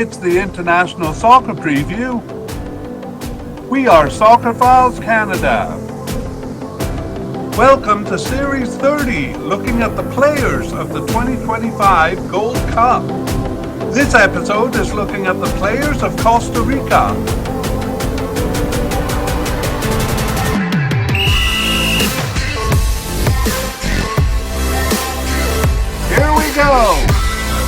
It's the International Soccer Preview. We are Soccerphiles Canada. Welcome to Series 30, looking at the players of the 2025 Gold Cup. This episode is looking at the players of Costa Rica. Here we go.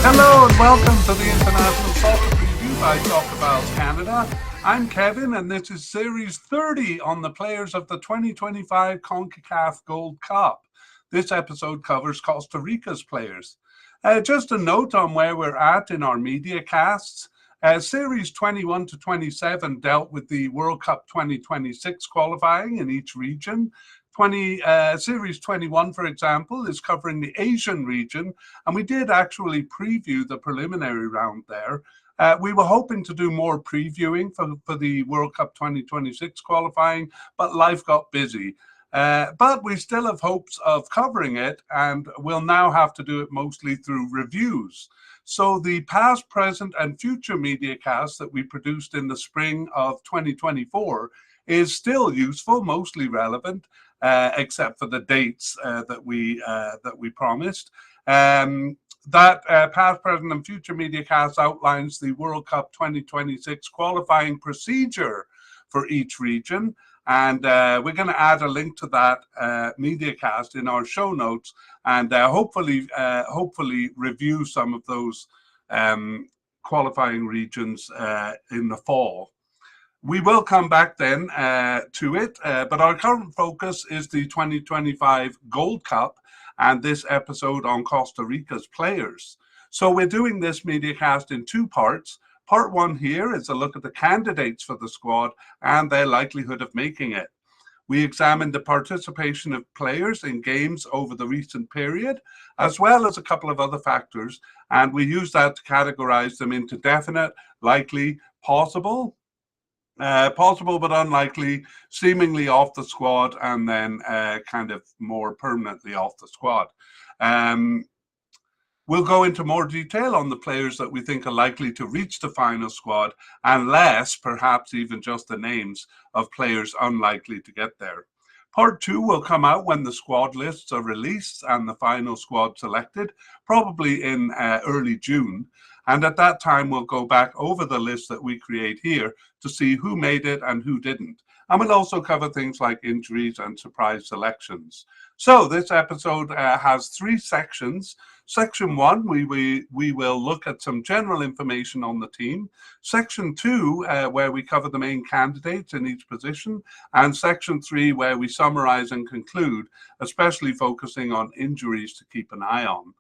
Hello and welcome to the International Soccer Preview by Soccerphiles Canada. I'm Kevin and this is Series 30 on the players of the 2025 CONCACAF Gold Cup. This episode covers Costa Rica's players. Just a note on where we're at in our media casts. Series 21 to 27 dealt with the World Cup 2026 qualifying in each region. Series 21, for example, is covering the Asian region, and we did actually preview the preliminary round there. We were hoping to do more previewing for the World Cup 2026 qualifying, but life got busy. But we still have hopes of covering it, and we'll now have to do it mostly through reviews. So the past, present, and future media cast that we produced in the spring of 2024 is still useful, mostly relevant, except for the dates that we promised. That past, present, and future media cast outlines the World Cup 2026 qualifying procedure for each region. And we're going to add a link to that media cast in our show notes and hopefully review some of those qualifying regions in the fall. We will come back then to it, but our current focus is the 2025 Gold Cup and this episode on Costa Rica's players. So we're doing this media cast in two parts. Part one here is a look at the candidates for the squad and their likelihood of making it. We examined the participation of players in games over the recent period, as well as a couple of other factors, and we use that to categorize them into definite, likely, possible but unlikely, seemingly off the squad, and then kind of more permanently off the squad. We'll go into more detail on the players that we think are likely to reach the final squad, and less, perhaps even just the names of players unlikely to get there. Part two will come out when the squad lists are released and the final squad selected, probably in early June. And at that time, we'll go back over the list that we create here to see who made it and who didn't. And we'll also cover things like injuries and surprise selections. So this episode has three sections. Section one, we will look at some general information on the team. Section two, where we cover the main candidates in each position. And section three, where we summarize and conclude, especially focusing on injuries to keep an eye on.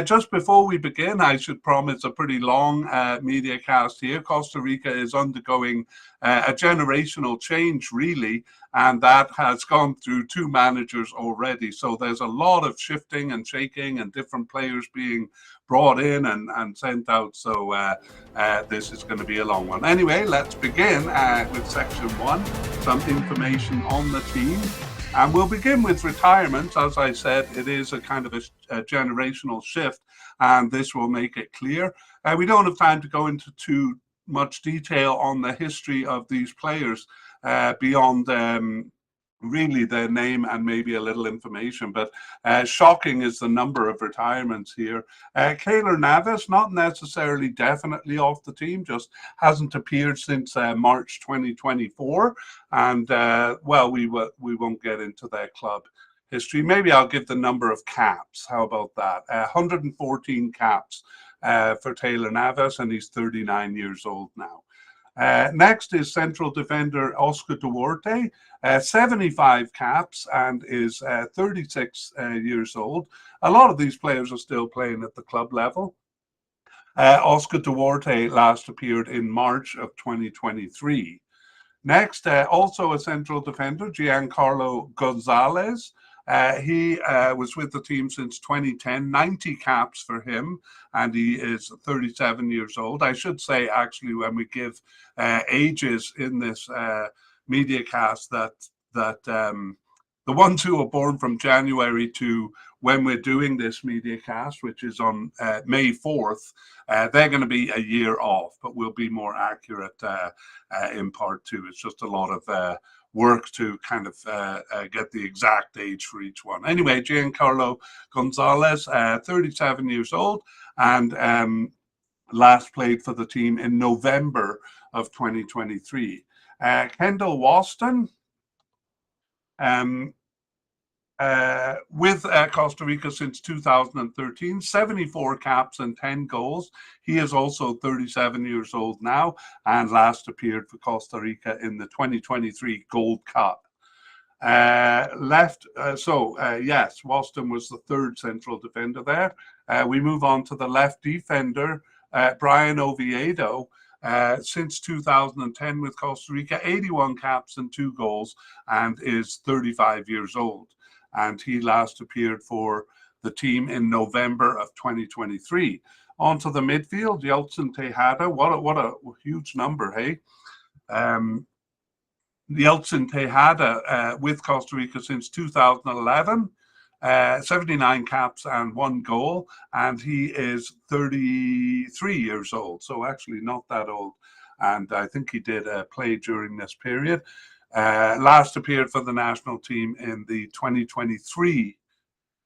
Just before we begin, I should promise a pretty long media cast here. Costa Rica is undergoing a generational change, really, and that has gone through two managers already. So there's a lot of shifting and shaking and different players being brought in and sent out. So this is going to be a long one. Anyway, let's begin with section one, some information on the team. And we'll begin with retirements. As I said, it is a kind of a generational shift, and this will make it clear. We don't have time to go into too much detail on the history of these players beyond really their name and maybe a little information, but shocking is the number of retirements here. Keylor Navas, not necessarily definitely off the team, just hasn't appeared since March 2024, and well, we won't get into their club history. Maybe I'll give the number of caps. How about that? 114 caps for Keylor Navas, and he's 39 years old now. Next is central defender Oscar Duarte, 75 caps and is 36 years old. A lot of these players are still playing at the club level. Oscar Duarte last appeared in March of 2023. Next, also a central defender, Giancarlo Gonzalez. He was with the team since 2010, 90 caps for him, and he is 37 years old. I should say, actually, when we give ages in this media cast, that the ones who are born from January to when we're doing this media cast, which is on May 4th, they're going to be a year off, but we'll be more accurate in part 2. It's just a lot of work to kind of get the exact age for each one. Anyway, Giancarlo Gonzalez, 37 years old, and last played for the team in November of 2023. Kendall Waston, with Costa Rica since 2013, 74 caps and 10 goals. He is also 37 years old now and last appeared for Costa Rica in the 2023 Gold Cup. Yes, Waston was the third central defender there. We move on to the left defender, Brian Oviedo. Since 2010 with Costa Rica, 81 caps and 2 goals, and is 35 years old. And he last appeared for the team in November of 2023. Onto the midfield, Yeltsin Tejada. What a huge number, hey? Yeltsin Tejada with Costa Rica since 2011, 79 caps and 1 goal, and he is 33 years old, so actually not that old. And I think he did play during this period. Last appeared for the national team in the 2023.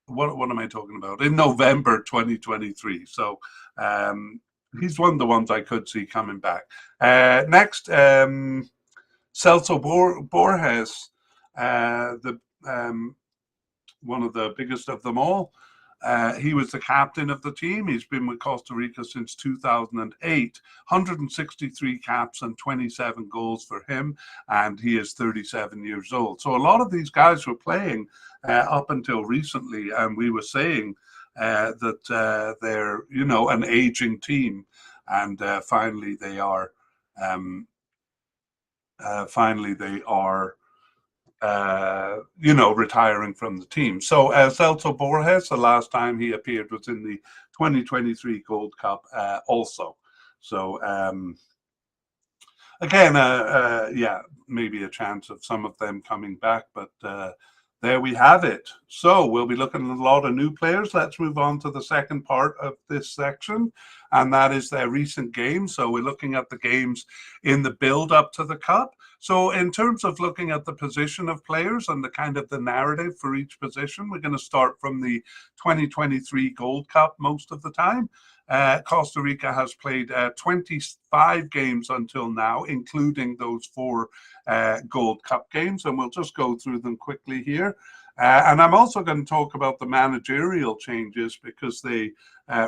What am I talking about? In November 2023. So he's one of the ones I could see coming back. Next, Celso Borges, one of the biggest of them all. He was the captain of the team. He's been with Costa Rica since 2008. 163 caps and 27 goals for him, and he is 37 years old. So a lot of these guys were playing up until recently, and we were saying that they're, you know, an aging team, and finally they are. Retiring from the team. So Celso Borges, the last time he appeared was in the 2023 Gold Cup also. So again, maybe a chance of some of them coming back, but there we have it. So we'll be looking at a lot of new players. Let's move on to the second part of this section, and that is their recent games. So we're looking at the games in the build up to the Cup. So in terms of looking at the position of players and the kind of the narrative for each position, we're going to start from the 2023 Gold Cup most of the time. Costa Rica has played 25 games until now, including those 4 Gold Cup games, and we'll just go through them quickly here. And I'm also going to talk about the managerial changes because they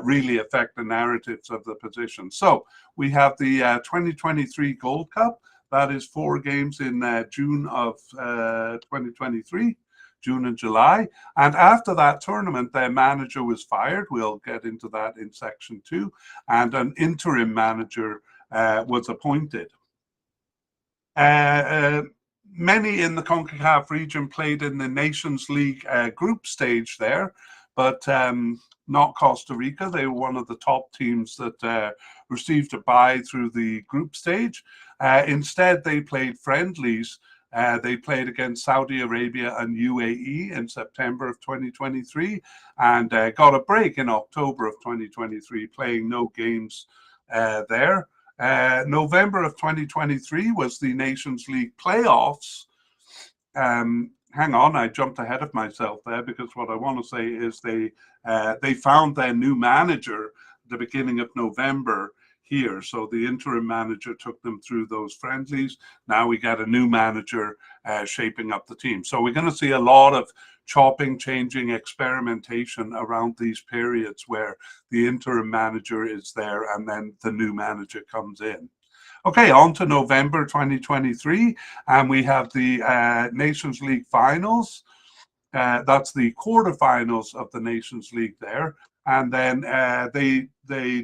really affect the narratives of the position. So we have the 2023 Gold Cup. That is 4 games in June of 2023. June and July. And after that tournament, their manager was fired. We'll get into that in section 2. And an interim manager was appointed. Many in the CONCACAF region played in the Nations League group stage there, but not Costa Rica. They were one of the top teams that received a bye through the group stage. Instead, they played friendlies. They played against Saudi Arabia and UAE in September of 2023 and got a break in October of 2023, playing no games there. November of 2023 was the Nations League playoffs. Hang on, I jumped ahead of myself there because what I want to say is they found their new manager at the beginning of November here. So the interim manager took them through those friendlies. Now we got a new manager shaping up the team. So we're going to see a lot of chopping, changing, experimentation around these periods where the interim manager is there and then the new manager comes in. Okay, on to November 2023, and we have the Nations League finals. That's the quarterfinals of the Nations League there. And then they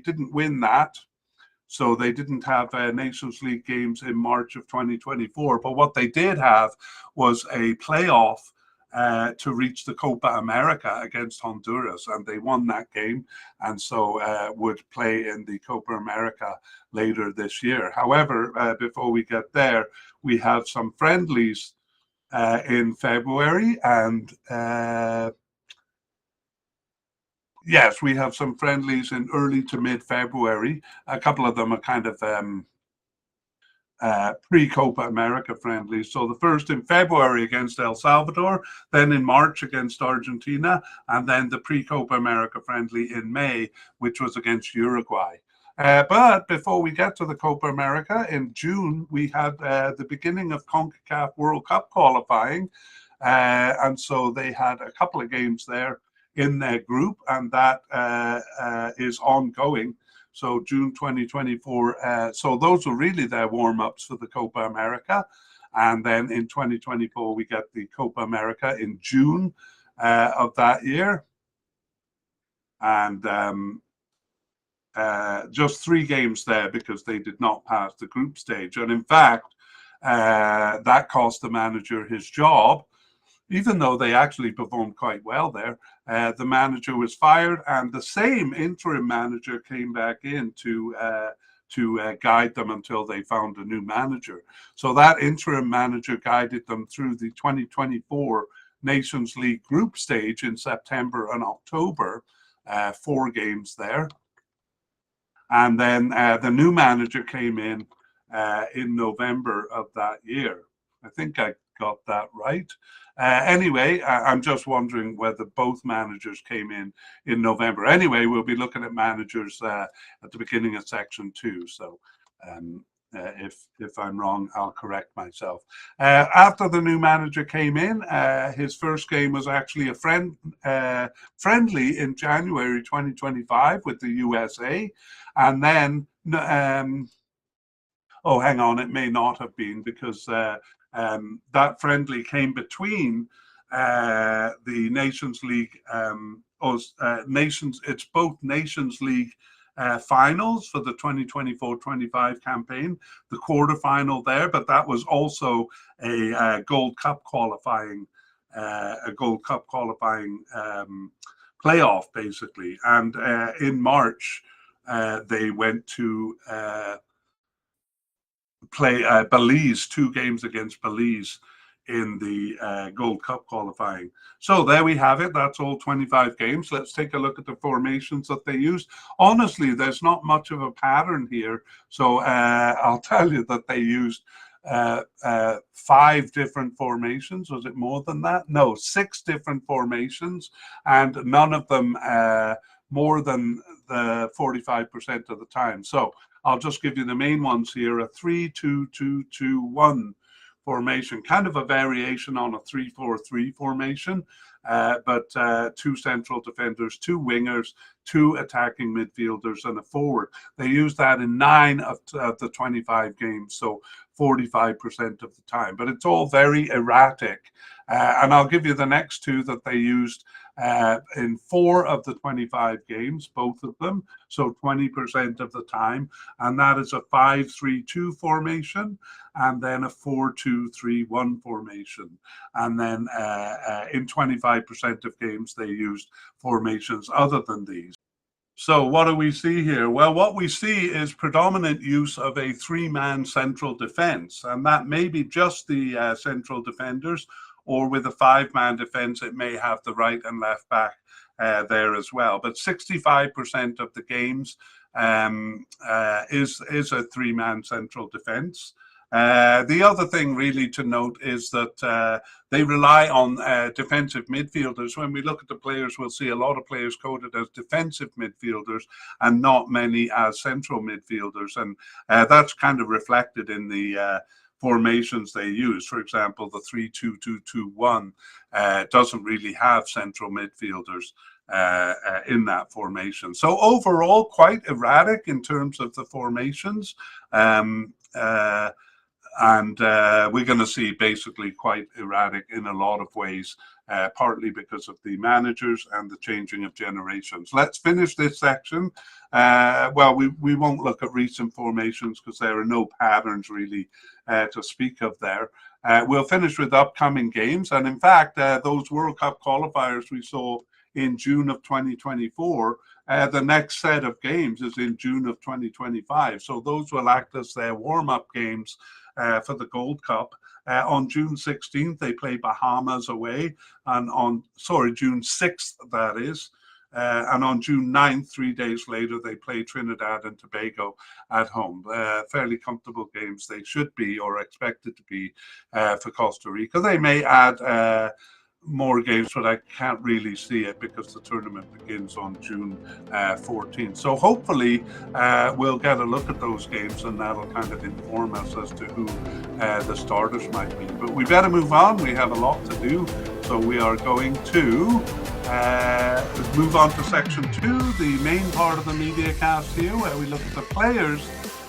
didn't win that. So they didn't have Nations League games in March of 2024. But what they did have was a playoff to reach the Copa America against Honduras, and they won that game, and so would play in the Copa America later this year. However, before we get there, we have some friendlies in February, and yes, we have some friendlies in early to mid-February. A couple of them are kind of pre-Copa America friendlies. So the first in February against El Salvador, then in March against Argentina, and then the pre-Copa America friendly in May, which was against Uruguay. But before we get to the Copa America, in June, we had the beginning of CONCACAF World Cup qualifying. And so they had a couple of games there in their group, and that is ongoing. So June 2024. So those are really their warm-ups for the Copa America. And then in 2024, we get the Copa America in June of that year. And just 3 games there because they did not pass the group stage. And in fact, that cost the manager his job, even though they actually performed quite well there. The manager was fired, and the same interim manager came back in to guide them until they found a new manager. So that interim manager guided them through the 2024 Nations League group stage in September and October, 4 games there. And then the new manager came in November of that year. I think I got that right. Anyway, I'm just wondering whether both managers came in November. Anyway, we'll be looking at managers at the beginning of section 2. So if I'm wrong, I'll correct myself. After the new manager came in, his first game was actually a friendly in January 2025 with the USA. And then, oh, hang on, it may not have been, because that friendly came between the Nations League, it's both Nations League finals for the 2024-25 campaign, the quarterfinal there, but that was also a Gold Cup qualifying, playoff, basically. And in March, they went to play Belize, 2 games against Belize in the Gold Cup qualifying. So there we have it. That's all 25 games. Let's take a look at the formations that they used. Honestly, there's not much of a pattern here. So I'll tell you that they used 5 different formations. Was it more than that? No, 6 different formations, and none of them more than the 45% of the time. So I'll just give you the main ones here: a 3-2-2-2-1 formation, kind of a variation on a 3-4-3 formation, but 2 central defenders, 2 wingers, 2 attacking midfielders, and a forward. They used that in 9 of the 25 games, so 45% of the time. But it's all very erratic. And I'll give you the next 2 that they used in 4 of the 25 games, both of them, so 20% of the time. And that is a 5-3-2 formation, and then a 4-2-3-1 formation. And then in 25% of games, they used formations other than these. So what do we see here? Well, what we see is predominant use of a 3-man central defense, and that may be just the central defenders, or with a 5-man defense, it may have the right and left back there as well. But 65% of the games is a 3-man central defense. The other thing really to note is that they rely on defensive midfielders. When we look at the players, we'll see a lot of players coded as defensive midfielders and not many as central midfielders. And that's kind of reflected in the formations they use. For example, the 3-2-2-2-1 doesn't really have central midfielders in that formation. So overall, quite erratic in terms of the formations. And we're going to see basically quite erratic in a lot of ways, partly because of the managers and the changing of generations. Let's finish this section. Well, we won't look at recent formations because there are no patterns really to speak of there. We'll finish with upcoming games. And in fact, those World Cup qualifiers we saw in June of 2024, the next set of games is in June of 2025. So those will act as their warm-up games for the Gold Cup. On June 16th, they play Bahamas away, and June 6th, that is. And on June 9th, 3 days later, they play Trinidad and Tobago at home. Fairly comfortable games they should be, or expected to be, for Costa Rica. They may add more games, but I can't really see it because the tournament begins on June 14th. So hopefully we'll get a look at those games, and that'll kind of inform us as to who the starters might be. But we better move on. We have a lot to do. So we are going to move on to section 2, the main part of the media cast here, where we look at the players,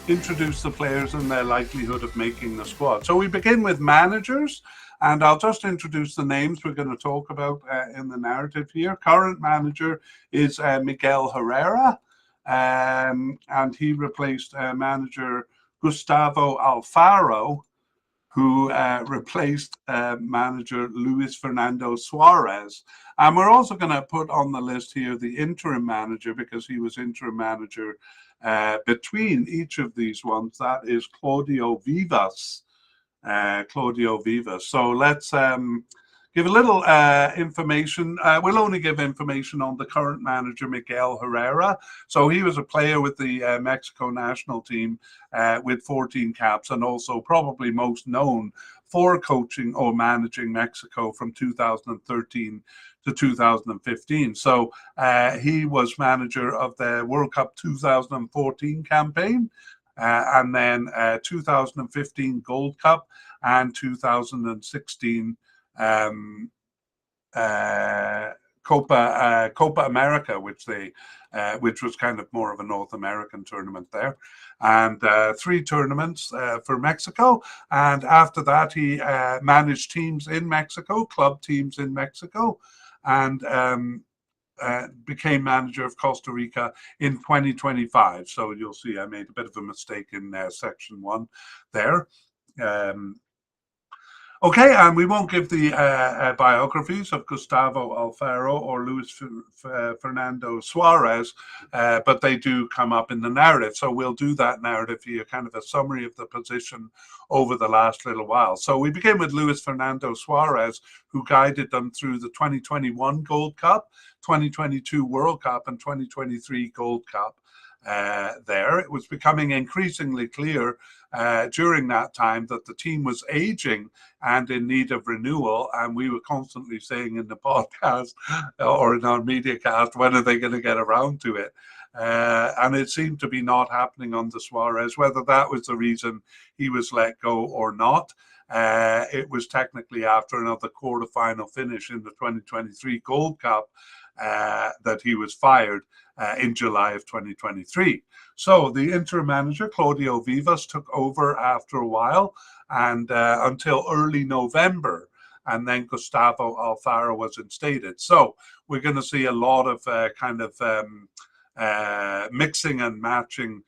introduce the players and their likelihood of making the squad. So we begin with managers. And I'll just introduce the names we're going to talk about in the narrative here. Current manager is Miguel Herrera, and he replaced manager Gustavo Alfaro, who replaced manager Luis Fernando Suarez. And we're also going to put on the list here the interim manager, because he was interim manager between each of these ones. That is Claudio Vivas. So let's give a little information. We'll only give information on the current manager, Miguel Herrera. So he was a player with the Mexico national team with 14 caps, and also probably most known for coaching or managing Mexico from 2013 to 2015. So he was manager of the World Cup 2014 campaign, and then 2015 Gold Cup and 2016 Copa America, which was kind of more of a North American tournament there, and 3 tournaments for Mexico. And after that, he managed teams in Mexico, club teams in Mexico, and became manager of Costa Rica in 2025. So you'll see I made a bit of a mistake in section 1 there. Okay, and we won't give the biographies of Gustavo Alfaro or Luis Fernando Suarez, but they do come up in the narrative. So we'll do that narrative here, kind of a summary of the position over the last little while. So we begin with Luis Fernando Suarez, who guided them through the 2021 Gold Cup, 2022 World Cup, and 2023 Gold Cup. There, it was becoming increasingly clear during that time that the team was aging and in need of renewal, and we were constantly saying in the podcast or in our media cast, when are they going to get around to it? And it seemed to be not happening under Suarez. Whether that was the reason he was let go or not, it was technically after another quarterfinal finish in the 2023 Gold Cup that he was fired in July of 2023. So the interim manager, Claudio Vivas, took over after a while, and until early November, and then Gustavo Alfaro was instated. So we're going to see a lot of mixing and matching,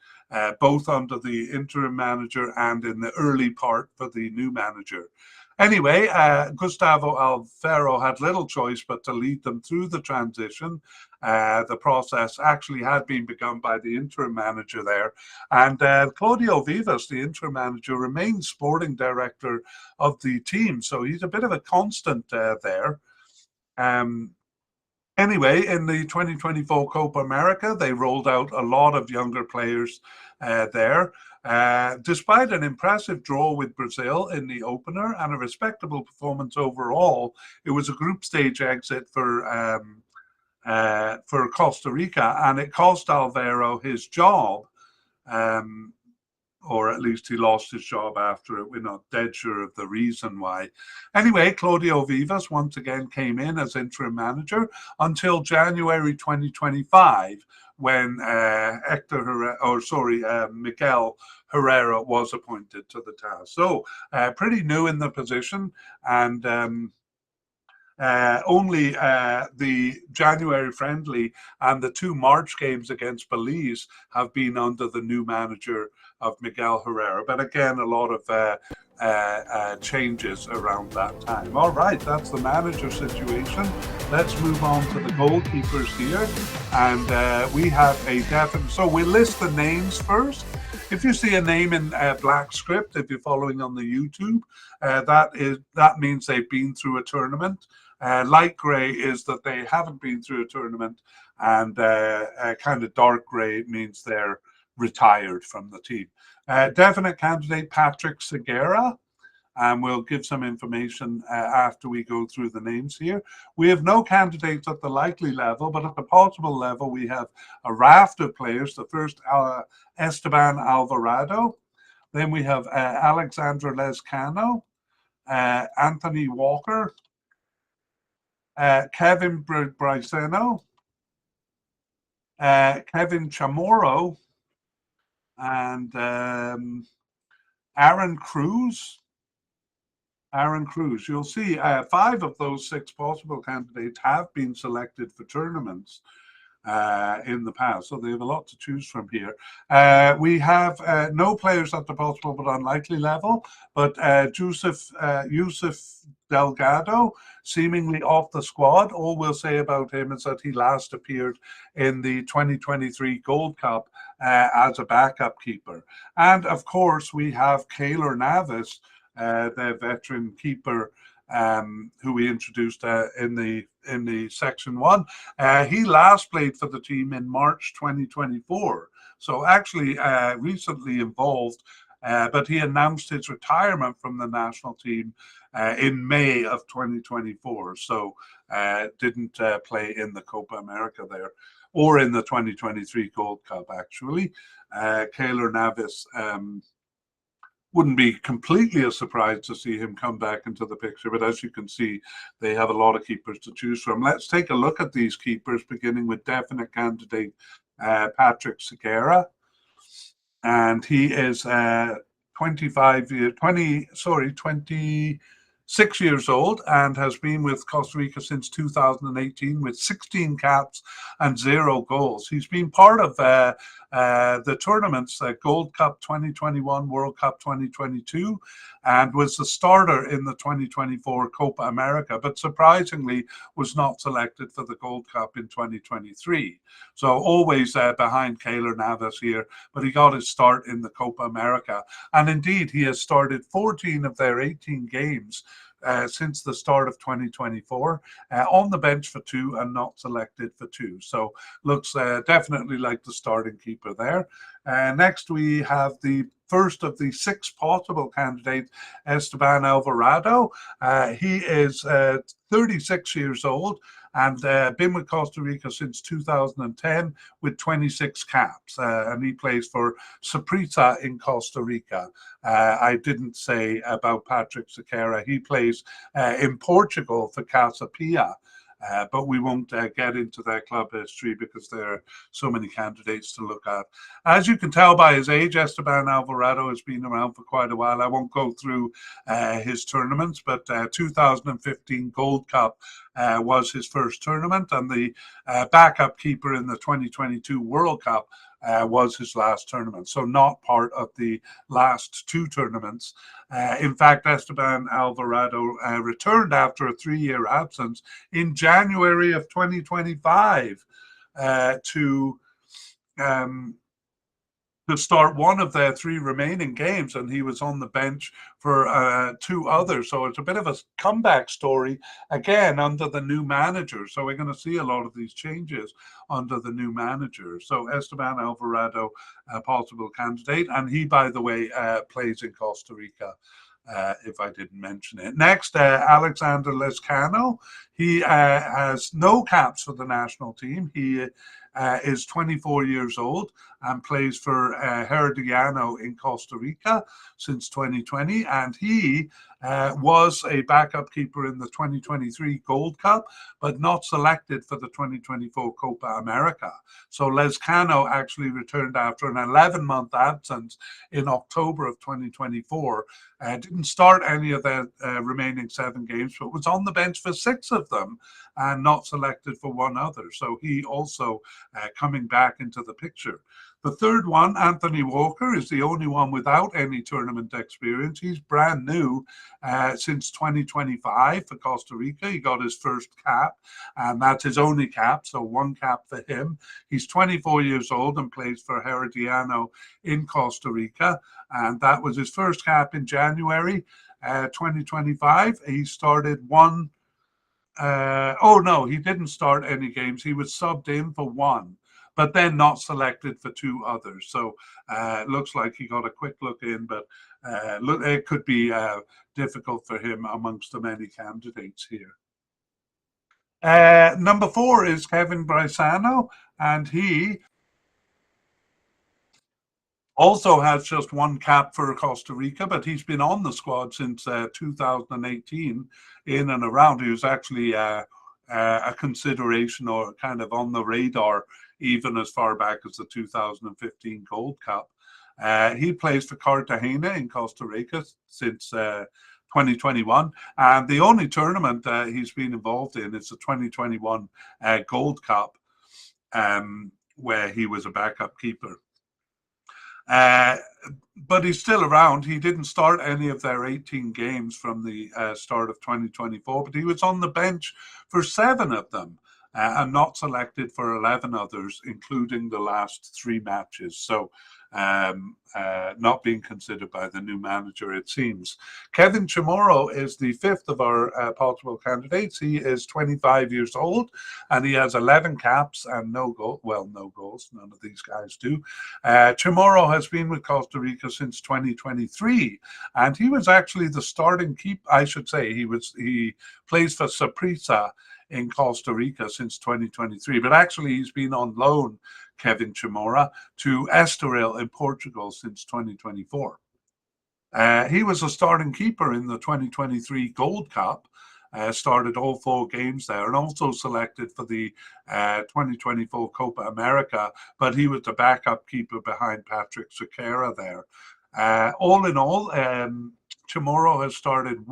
both under the interim manager and in the early part for the new manager. Anyway, Gustavo Alfaro had little choice but to lead them through the transition. The process actually had been begun by the interim manager there. And Claudio Vivas, the interim manager, remains sporting director of the team. So he's a bit of a constant there. Anyway, in the 2024 Copa America, they rolled out a lot of younger players there. Despite an impressive draw with Brazil in the opener and a respectable performance overall, it was a group stage exit for Costa Rica, and it cost Alvaro his job, or at least he lost his job after it. We're not dead sure of the reason why. Anyway, Claudio Vivas once again came in as interim manager until January 2025, when Miguel Herrera was appointed to the task. So pretty new in the position, and only the January friendly and the 2 March games against Belize have been under the new manager of Miguel Herrera. But again, a lot of changes around that time. All right, that's the manager situation. Let's move on to the goalkeepers here. And we have a definite, so we'll list the names first. If you see a name in black script, if you're following on the YouTube, that means they've been through a tournament. Light grey is that they haven't been through a tournament, and kind of dark grey means they're retired from the team. Definite candidate Patrick Segura, and we'll give some information after we go through the names here. We have no candidates at the likely level, but at the possible level, we have a raft of players. The first, Esteban Alvarado. Then we have Alexandra Lezcano, Anthony Walker, Kevin Briceno, Kevin Chamorro, and Aaron Cruz. You'll see 5 of those 6 possible candidates have been selected for tournaments in the past, so they have a lot to choose from here. We have no players at the possible but unlikely level, but Yusuf Delgado, seemingly off the squad. All we'll say about him is that he last appeared in the 2023 Gold Cup as a backup keeper. And of course, we have Keylor Navas, the veteran keeper who we introduced in the section 1. He last played for the team in March 2024, so actually recently involved, but he announced his retirement from the national team in May of 2024, so didn't play in the Copa America there, or in the 2023 Gold Cup actually. Keylor Navas, wouldn't be completely a surprise to see him come back into the picture, but as you can see, they have a lot of keepers to choose from. Let's take a look at these keepers, beginning with definite candidate Patrick Segura, and he is 26 years old and has been with Costa Rica since 2018 with 16 caps and 0 goals. He's been part of the tournaments, Gold Cup 2021, World Cup 2022, and was the starter in the 2024 Copa America, but surprisingly was not selected for the Gold Cup in 2023. So always behind Keylor Navas here, but he got his start in the Copa America. And indeed, he has started 14 of their 18 games since the start of 2024, on the bench for 2 and not selected for 2. So looks definitely like the starting keeper there. Next, we have the first of the 6 possible candidates, Esteban Alvarado. He is 36 years old and been with Costa Rica since 2010 with 26 caps. And he plays for Saprissa in Costa Rica. I didn't say about Patrick Segura. He plays in Portugal for Casa Pia. But we won't get into their club history because there are so many candidates to look at. As you can tell by his age, Esteban Alvarado has been around for quite a while. I won't go through his tournaments, but 2015 Gold Cup was his first tournament, and the backup keeper in the 2022 World Cup was his last tournament, so not part of the last 2 tournaments. In fact, Esteban Alvarado returned after a 3-year absence in January of 2025 to start one of their 3 remaining games, and he was on the bench for 2 others. So it's a bit of a comeback story again under the new manager. So we're going to see a lot of these changes under the new manager. So Esteban Alvarado, a possible candidate, and he, by the way, plays in Costa Rica. If I didn't mention it. Next, Alexander Lezcano. He has no caps for the national team. He is 24 years old and plays for Herediano in Costa Rica since 2020. And he was a backup keeper in the 2023 Gold Cup, but not selected for the 2024 Copa America. So Lezcano actually returned after an 11-month absence in October of 2024. Didn't start any of the remaining 7 games, but was on the bench for 6 of them and not selected for 1 other. So he also coming back into the picture. The third one, Anthony Walker, is the only one without any tournament experience. He's brand new since 2025 for Costa Rica. He got his first cap, and that's his only cap, so one cap for him. He's 24 years old and plays for Herediano in Costa Rica, and that was his first cap in January 2025. He started one. Oh no, he didn't start any games. He was subbed in for one, but then not selected for two others. So looks like he got a quick look in, but it could be difficult for him amongst the many candidates here. Number 4 is Kevin Brisano, and he also has just one cap for Costa Rica, but he's been on the squad since 2018 in and around. He was actually a consideration or kind of on the radar even as far back as the 2015 Gold Cup. He plays for Cartagena in Costa Rica since 2021, and the only tournament he's been involved in is the 2021 Gold Cup, where he was a backup keeper. But he's still around. He didn't start any of their 18 games from the start of 2024, but he was on the bench for 7 of them and not selected for 11 others, including the last 3 matches. So not being considered by the new manager, it seems. Kevin Chamorro is the 5th of our possible candidates. He is 25 years old and he has 11 caps and no goals. Well, no goals. None of these guys do. Chamorro has been with Costa Rica since 2023, and he was actually the starting keeper. I should say he plays for Saprissa in Costa Rica since 2023, but actually he's been on loan, Kevin Chamorro, to Estoril in Portugal since 2024. He was a starting keeper in the 2023 Gold Cup, started all 4 games there, and also selected for the 2024 Copa America, but he was the backup keeper behind Patrick Sequeira there. All in all, Chamorro has started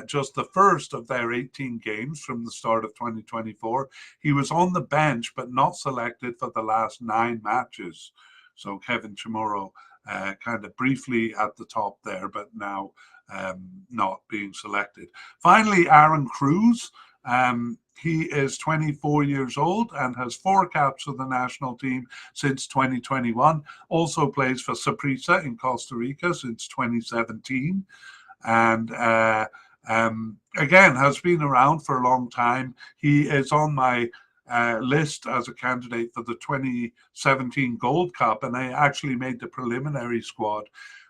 just the first of their 18 games from the start of 2024. He was on the bench, but not selected for the last 9 matches. So Kevin Chamorro kind of briefly at the top there, but now not being selected. Finally, Aaron Cruz. He is 24 years old and has 4 caps for the national team since 2021. Also plays for Saprissa in Costa Rica since 2017. And again, has been around for a long time. He is on my list as a candidate for the 2017 Gold Cup, and I actually made the preliminary squad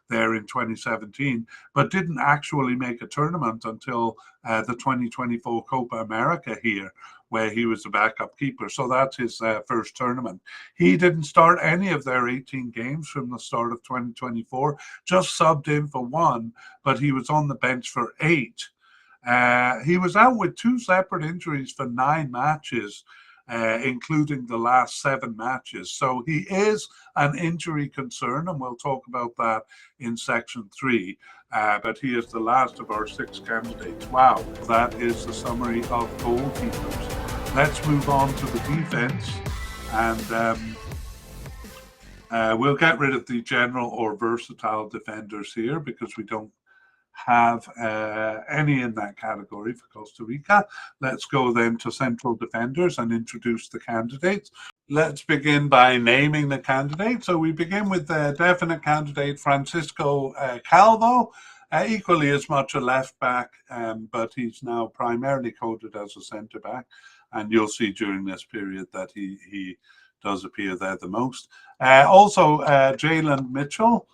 there in 2017, but didn't actually make a tournament until the 2024 Copa America here, where he was the backup keeper. So that's his first tournament. He didn't start any of their 18 games from the start of 2024, just subbed in for 1, but he was on the bench for 8. He was out with 2 separate injuries for 9 matches, including the last 7 matches. So he is an injury concern, and we'll talk about that in section 3. But he is the last of our 6 candidates. Wow, that is the summary of goalkeepers. Let's move on to the defense, and we'll get rid of the general or versatile defenders here because we don't have any in that category for Costa Rica. Let's go then to central defenders and introduce the candidates. Let's begin by naming the candidates. So we begin with the definite candidate, Francisco Calvo, equally as much a left back, but he's now primarily coded as a centre back. And you'll see during this period that he does appear there the most. Also, Jalen Mitchell,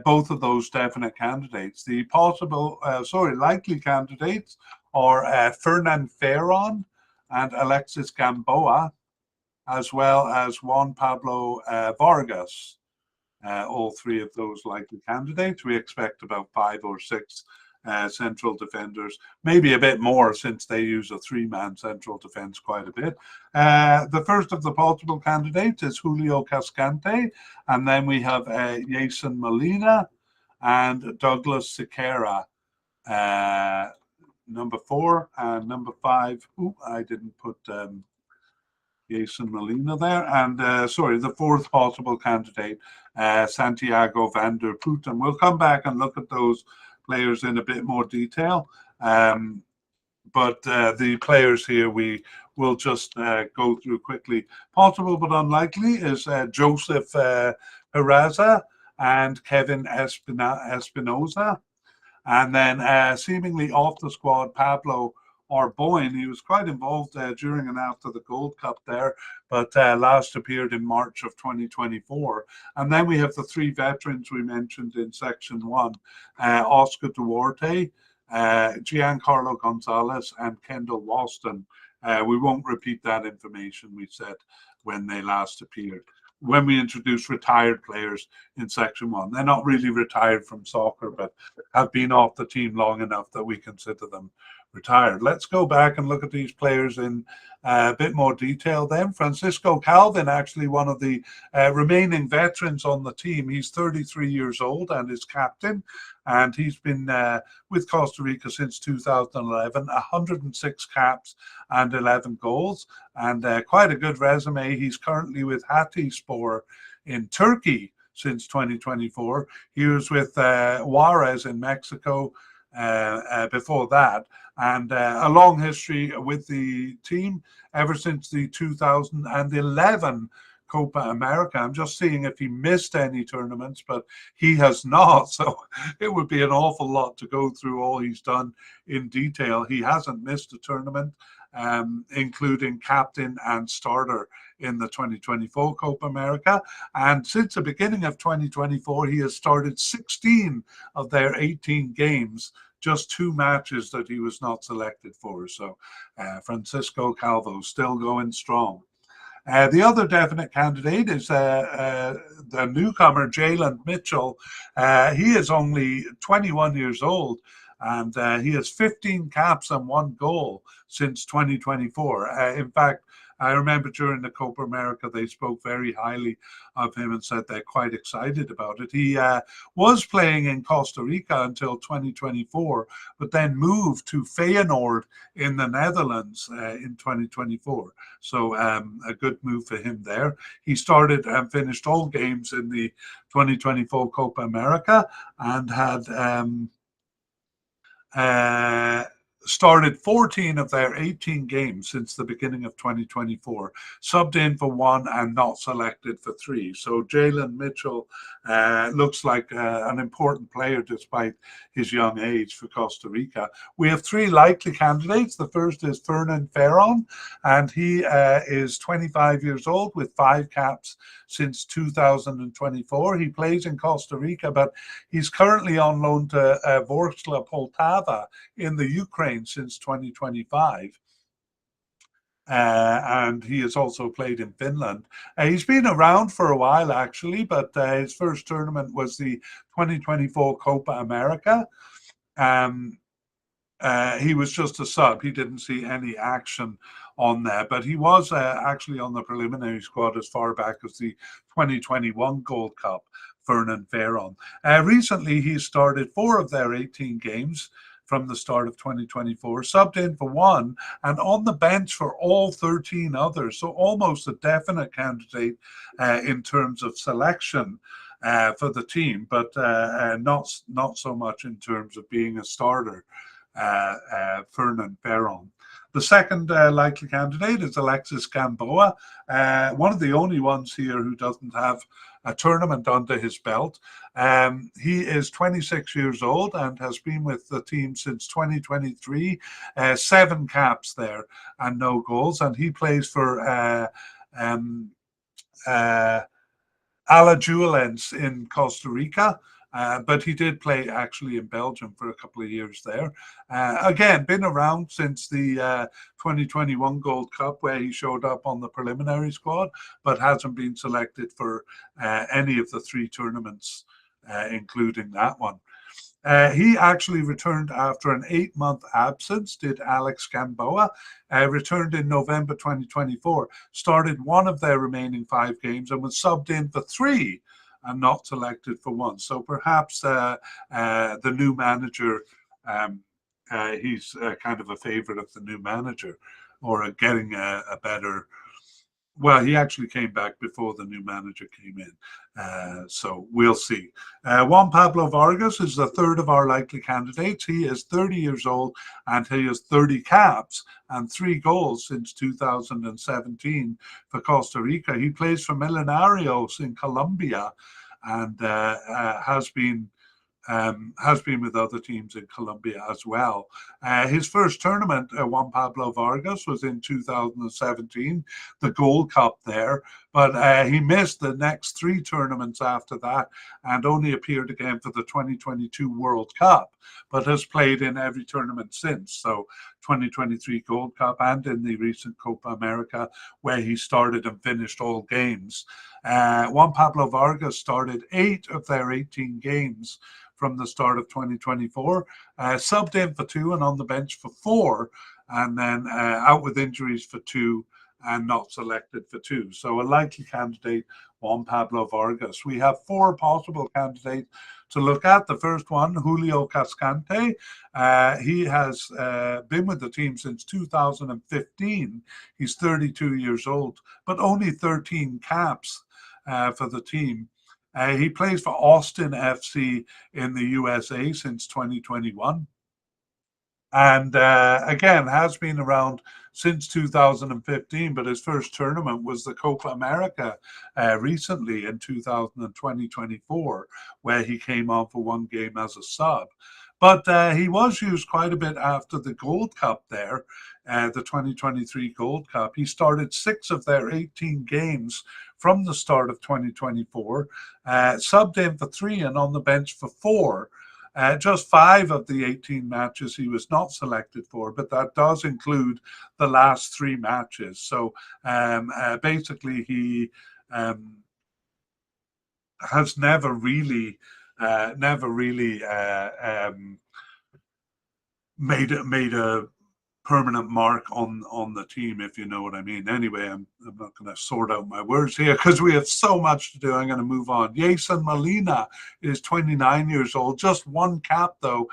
both of those definite candidates. The possible, likely candidates are Fernan Ferron and Alexis Gamboa, as well as Juan Pablo Vargas. All 3 of those likely candidates. We expect about 5 or 6 central defenders, maybe a bit more since they use a 3-man central defense quite a bit. The first of the possible candidates is Julio Cascante, and then we have Jason Molina and Douglas Sequeira, number 4 and number 5. I didn't put Jason Molina there. And sorry, the fourth possible candidate, Santiago van der Putten. We'll come back and look at those players in a bit more detail. But the players here we will just go through quickly. Possible but unlikely is Joseph Peraza and Kevin Espinoza. And then seemingly off the squad, Pablo Orboin. He was quite involved during and after the Gold Cup there, but last appeared in March of 2024. And then we have the three veterans we mentioned in section one, Oscar Duarte, Giancarlo Gonzalez, and Kendall Waston. We won't repeat that information we said when they last appeared. When we introduce retired players in section one, they're not really retired from soccer, but have been off the team long enough that we consider them retired. Let's go back and look at these players in a bit more detail then. Francisco Calvin, actually one of the remaining veterans on the team. He's 33 years old and is captain, and he's been with Costa Rica since 2011, 106 caps and 11 goals, and quite a good resume. He's currently with Hatayspor in Turkey since 2024. He was with Juarez in Mexico before that, and a long history with the team ever since the 2011 Copa America. I'm just seeing if he missed any tournaments, but he has not. So it would be an awful lot to go through all he's done in detail. He hasn't missed a tournament, including captain and starter in the 2024 Copa America. And since the beginning of 2024, he has started 16 of their 18 games, just 2 matches that he was not selected for. So Francisco Calvo still going strong. The other definite candidate is the newcomer, Jalen Mitchell. He is only 21 years old, and he has 15 caps and 1 goal since 2024. In fact, I remember during the Copa America, they spoke very highly of him and said they're quite excited about it. He was playing in Costa Rica until 2024, but then moved to Feyenoord in the Netherlands in 2024. So a good move for him there. He started and finished all games in the 2024 Copa America and had started 14 of their 18 games since the beginning of 2024, subbed in for 1 and not selected for 3. So Jalen Mitchell looks like an important player despite his young age for Costa Rica. We have 3 likely candidates. The first is Fernan Ferron, and he is 25 years old with 5 caps since 2024. He plays in Costa Rica, but he's currently on loan to Vorskla Poltava in the Ukraine since 2025. And he has also played in Finland. He's been around for a while, actually, but his first tournament was the 2024 Copa America. He was just a sub. He didn't see any action on there, but he was actually on the preliminary squad as far back as the 2021 Gold Cup, Fernan Ferron. Recently, he started 4 of their 18 games from the start of 2024, subbed in for 1 and on the bench for all 13 others. So almost a definite candidate in terms of selection for the team, but not so much in terms of being a starter, Fernan Ferron. The second likely candidate is Alexis Gamboa, one of the only ones here who doesn't have a tournament under his belt. He is 26 years old and has been with the team since 2023, 7 caps there and no goals. And he plays for Alajuelense in Costa Rica. But he did play actually in Belgium for a couple of years there. Again, been around since the 2021 Gold Cup, where he showed up on the preliminary squad, but hasn't been selected for any of the 3 tournaments, including that one. He actually returned after an 8-month absence, did Alex Gamboa, returned in November 2024, started 1 of their remaining 5 games and was subbed in for 3 and not selected for 1. So perhaps the new manager, he's kind of a favorite of the new manager, or getting a better Well, he actually came back before the new manager came in. So we'll see. Juan Pablo Vargas is the third of our likely candidates. He is 30 years old and he has 30 caps and 3 goals since 2017 for Costa Rica. He plays for Millonarios in Colombia and has been with other teams in Colombia as well. His first tournament, Juan Pablo Vargas, was in 2017, the Gold Cup there, but he missed the next 3 tournaments after that and only appeared again for the 2022 World Cup, but has played in every tournament since. So 2023 Gold Cup and in the recent Copa America, where he started and finished all games. Juan Pablo Vargas started 8 of their 18 games from the start of 2024, subbed in for 2 and on the bench for 4, and then out with injuries for 2 and not selected for 2. So a likely candidate, Juan Pablo Vargas. We have 4 possible candidates to look at. The first one, Julio Cascante. He has been with the team since 2015. He's 32 years old, but only 13 caps for the team. He plays for Austin FC in the USA since 2021. And again, has been around since 2015, but his first tournament was the Copa America recently in 2024, where he came on for 1 game as a sub. But he was used quite a bit after the Gold Cup there, the 2023 Gold Cup. He started 6 of their 18 games from the start of 2024, subbed in for 3 and on the bench for 4. Just 5 of the 18 matches he was not selected for, but that does include the last 3 matches. So basically, he has never really made a permanent mark on the team, if you know what I mean. Anyway, I'm not going to sort out my words here because we have so much to do. I'm going to move on. Jason Molina is 29 years old, just 1 cap though.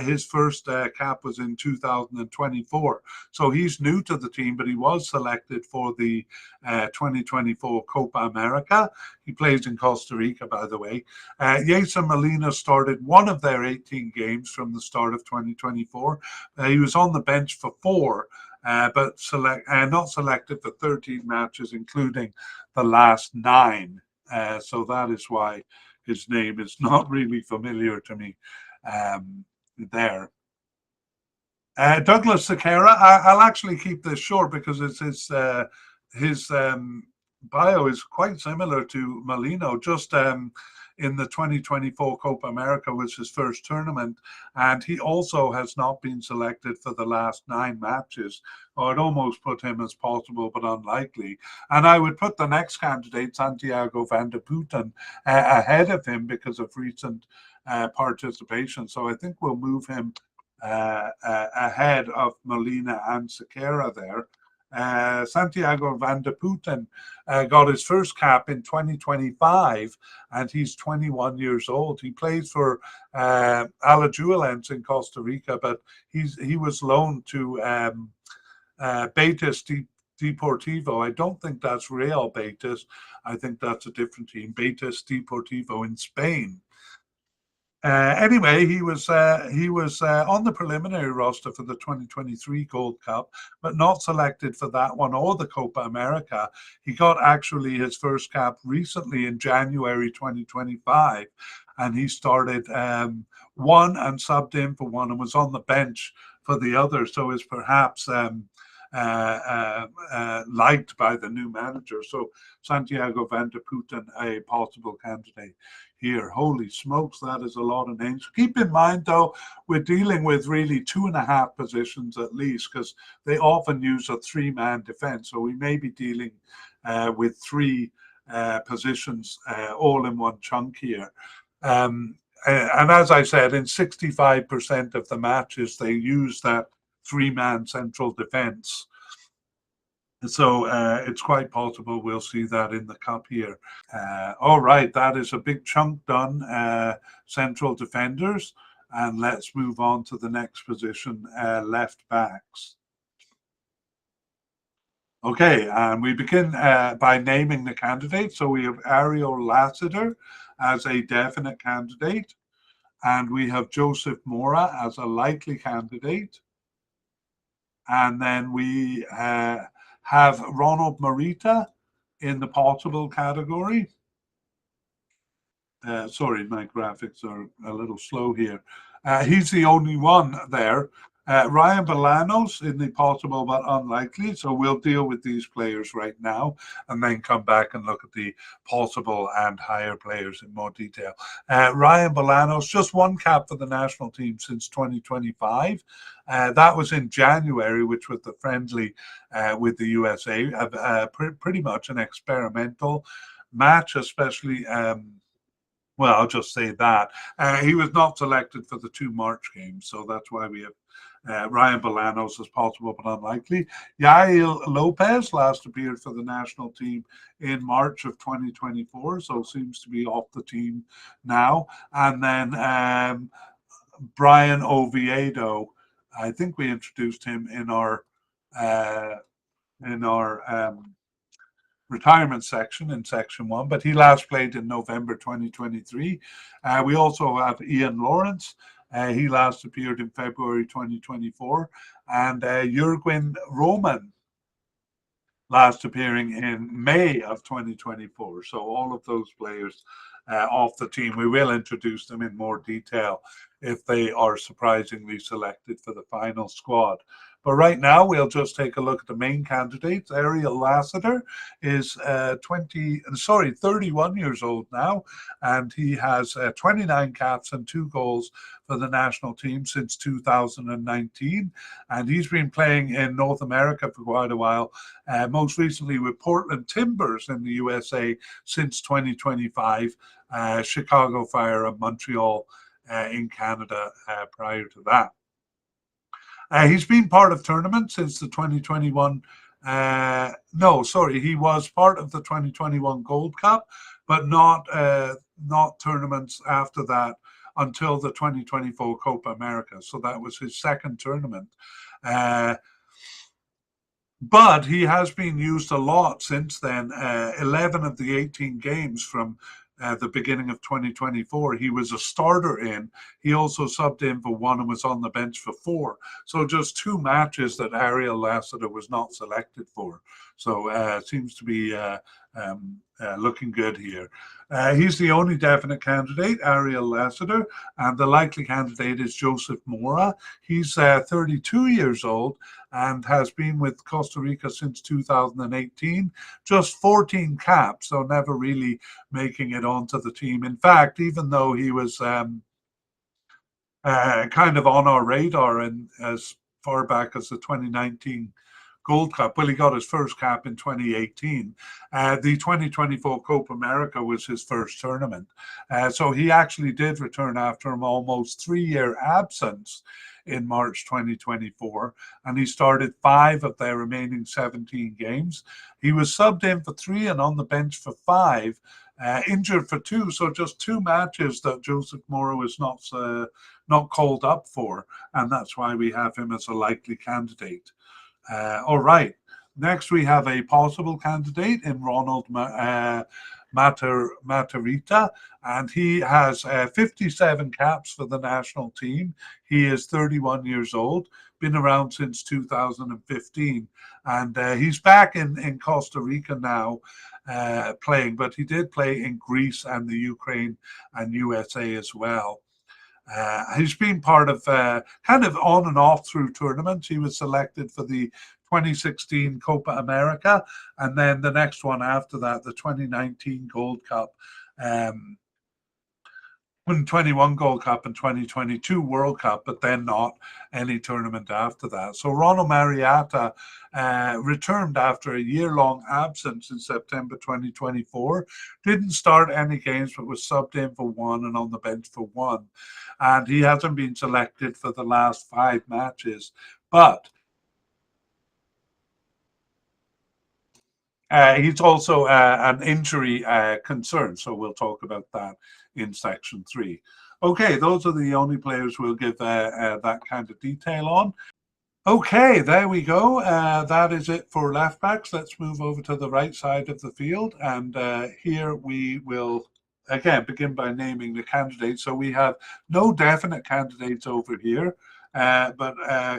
His first cap was in 2024, so he's new to the team, but he was selected for the 2024 Copa America. He plays in Costa Rica, by the way. Jason Molina started 1 of their 18 games from the start of 2024. He was on the bench for 4, but not selected for 13 matches, including the last 9. So that is why his name is not really familiar to me there. Douglas Sequeira, I'll actually keep this short because it's his bio is quite similar to Molino. Just in the 2024 Copa America was his first tournament, and he also has not been selected for the last 9 matches. I'd almost put him as possible, but unlikely. And I would put the next candidate, Santiago van de Putten, ahead of him because of recent participation. So I think we'll move him ahead of Molina and Sequeira there. Santiago van de Putten got his first cap in 2025, and he's 21 years old. He plays for Alajuelense in Costa Rica, but he was loaned to Betis Deportivo. I don't think that's Real Betis. I think that's a different team, Betis Deportivo in Spain. Anyway, he was on the preliminary roster for the 2023 Gold Cup, but not selected for that one or the Copa America. He got actually his first cap recently in January 2025, and he started 1 and subbed in for 1 and was on the bench for the other. So is perhaps liked by the new manager. So Santiago van de Putten, a possible candidate here. Holy smokes, that is a lot of names. Keep in mind, though, we're dealing with really 2.5 positions at least, because they often use a 3-man defense. So we may be dealing with 3 positions all in one chunk here. And as I said, in 65% of the matches, they use that 3-man central defense. So it's quite possible we'll see that in the cup here. All right, that is a big chunk done, central defenders. And let's move on to the next position, left backs. Okay, and we begin by naming the candidates. So we have Ariel Lassiter as a definite candidate, and we have Joseph Mora as a likely candidate. And then we have Ronald Marita in the possible category. Sorry, my graphics are a little slow here. He's the only one there. Ryan Bolanos in the possible but unlikely. So we'll deal with these players right now and then come back and look at the possible and higher players in more detail. Ryan Bolanos, just one cap for the national team since 2025. That was in January, which was the friendly with the USA. Pretty much an experimental match, especially. Well, I'll just say that. He was not selected for the 2 March games, so that's why we have Ryan Bolanos as possible but unlikely. Yael Lopez last appeared for the national team in March of 2024, so seems to be off the team now. And then Brian Oviedo, I think we introduced him in our uh, retirement section in section 1, but he last played in November 2023. We also have Ian Lawrence. He last appeared in February 2024. And Jurgen Roman last appearing in May of 2024. So all of those players off the team, we will introduce them in more detail if they are surprisingly selected for the final squad. But right now, we'll just take a look at the main candidates. Ariel Lassiter is 31 years old now, and he has 29 caps and 2 goals for the national team since 2019. And he's been playing in North America for quite a while, most recently with Portland Timbers in the USA since 2025, Chicago Fire and Montreal in Canada prior to that. He's been part of tournaments since the 2021. He was part of the 2021 Gold Cup, but not tournaments after that until the 2024 Copa America. So that was his second tournament. But he has been used a lot since then. 11 of the 18 games from the beginning of 2024, he was a starter in. He also subbed in for 1 and was on the bench for 4. So just 2 matches that Ariel Lassiter was not selected for. So seems to be looking good here. He's the only definite candidate, Ariel Lassiter, and the likely candidate is Joseph Mora. He's 32 years old and has been with Costa Rica since 2018. Just 14 caps, so never really making it onto the team. In fact, even though he was kind of on our radar and as far back as the 2019 Gold Cup. Well, he got his first cap in 2018. The 2024 Copa America was his first tournament. So he actually did return after an almost 3-year absence in March 2024, and he started 5 of their remaining 17 games. He was subbed in for 3 and on the bench for 5, injured for 2, so just 2 matches that Joseph Mora was not called up for, and that's why we have him as a likely candidate. All right. Next, we have a possible candidate in Ronald Matarrita, and he has 57 caps for the national team. He is 31 years old, been around since 2015, and he's back in Costa Rica now playing, but he did play in Greece and the Ukraine and USA as well. He's been part of kind of on and off through tournaments. He was selected for the 2016 Copa America, and then the next one after that, the 2019 Gold Cup, 2021 Gold Cup and 2022 World Cup, but then not any tournament after that. So Ronald Mariata returned after a year-long absence in September 2024. Didn't start any games, but was subbed in for 1 and on the bench for 1. And he hasn't been selected for the last 5 matches. But he's also an injury concern, so we'll talk about that in section 3. Okay, those are the only players we'll give that kind of detail on. Okay, there we go. That is it for left backs. Let's move over to the right side of the field. And here we will again begin by naming the candidates. So we have no definite candidates over here, but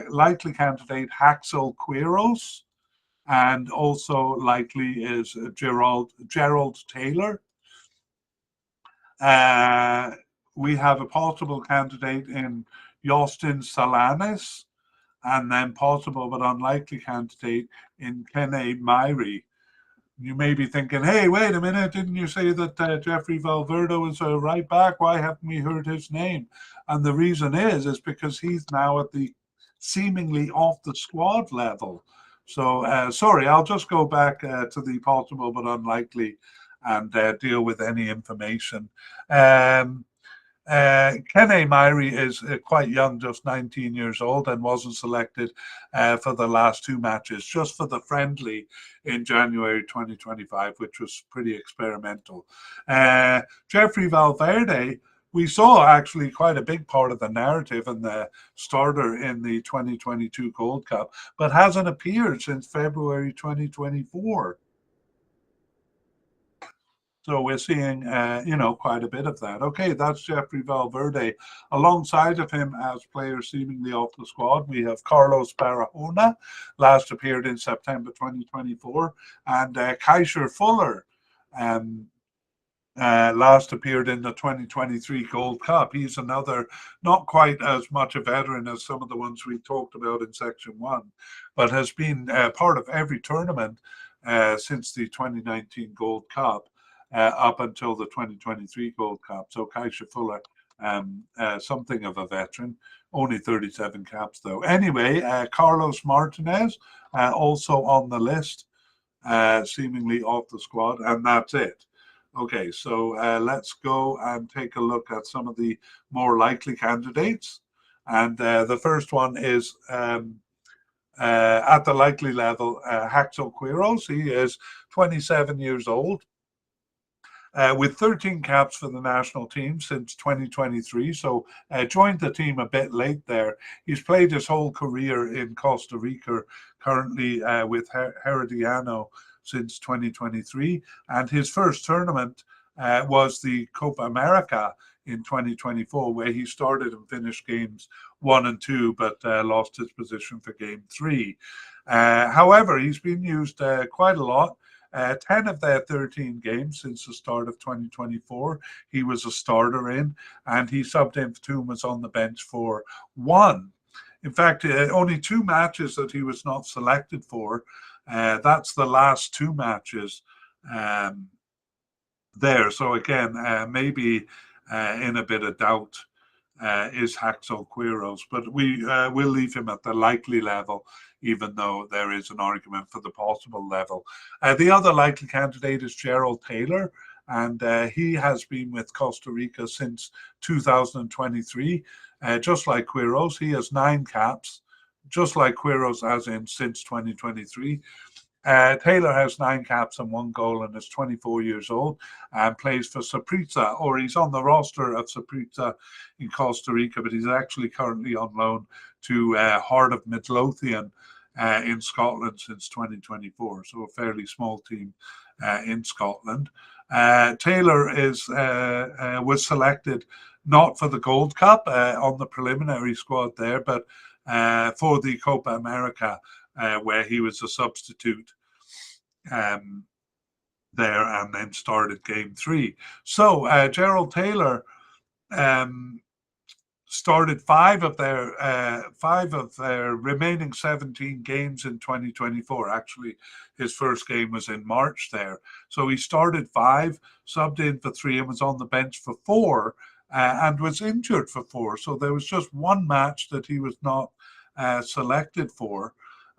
likely candidate Haxel Quiros, and also likely is Gerald Taylor. Uh, we have a possible candidate in Justin Salanes, and then possible but unlikely candidate in Kene Myrie. You may be thinking, hey, wait a minute, didn't you say that Jeffrey Valverde was a right back? Why haven't we heard his name? And the reason is because he's now at the seemingly off the squad level. So, sorry, I'll just go back to the possible but unlikely and deal with any information. Kene Myrie is quite young, just 19 years old, and wasn't selected for the last two matches, just for the friendly in January 2025, which was pretty experimental. Jeffrey Valverde, we saw actually quite a big part of the narrative and the starter in the 2022 Gold Cup, but hasn't appeared since February 2024. So we're seeing, quite a bit of that. Okay, that's Jeffrey Valverde. Alongside of him, as players seemingly off the squad, we have Carlos Barahona, last appeared in September 2024, and Kaiser Fuller, um, last appeared in the 2023 Gold Cup. He's another, not quite as much a veteran as some of the ones we talked about in Section 1, but has been part of every tournament since the 2019 Gold Cup. Up until the 2023 Gold Cup. So Kaiser Fuller, something of a veteran, only 37 caps though. Anyway, Carlos Martinez, also on the list, seemingly off the squad, and that's it. Okay, so let's go and take a look at some of the more likely candidates. And the first one is at the likely level, Haxel Quiros. He is 27 years old. With 13 caps for the national team since 2023, so joined the team a bit late there. He's played his whole career in Costa Rica, currently with Herediano since 2023, and his first tournament was the Copa America in 2024, where he started and finished games 1 and 2, but lost his position for game 3. However, he's been used quite a lot. 10 of their 13 games since the start of 2024, he was a starter in, and he subbed in for 2 and was on the bench for 1. In fact, only 2 matches that he was not selected for. That's the last 2 matches there. So again, maybe in a bit of doubt is Haxel Quiros, but we will leave him at the likely level, even though there is an argument for the possible level. The other likely candidate is Gerald Taylor, and he has been with Costa Rica since 2023. Just like Quiros, he has 9 caps, just like Quiros as in since 2023. Taylor has 9 caps and 1 goal and is 24 years old and plays for Saprissa, or he's on the roster of Saprissa in Costa Rica, but he's actually currently on loan to Heart of Midlothian in Scotland since 2024, so a fairly small team in Scotland. Taylor was selected not for the Gold Cup on the preliminary squad there, but for the Copa America, where he was a substitute there and then started game 3. So Gerald Taylor started 5 of their remaining 17 games in 2024. Actually, his first game was in March there. So he started 5, subbed in for 3, and was on the bench for 4, and was injured for 4. So there was just 1 match that he was not selected for.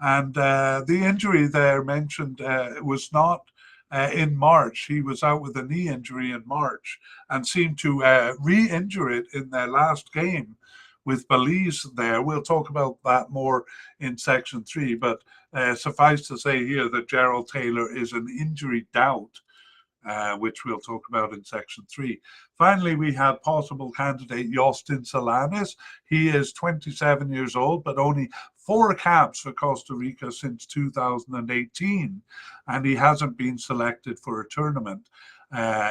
And the injury there mentioned was not in March. He was out with a knee injury in March and seemed to re-injure it in their last game with Belize there. We'll talk about that more in Section 3, but suffice to say here that Gerald Taylor is an injury doubt which we'll talk about in section 3. Finally, we have possible candidate Jostin Solanas. He is 27 years old, but only 4 caps for Costa Rica since 2018, and he hasn't been selected for a tournament.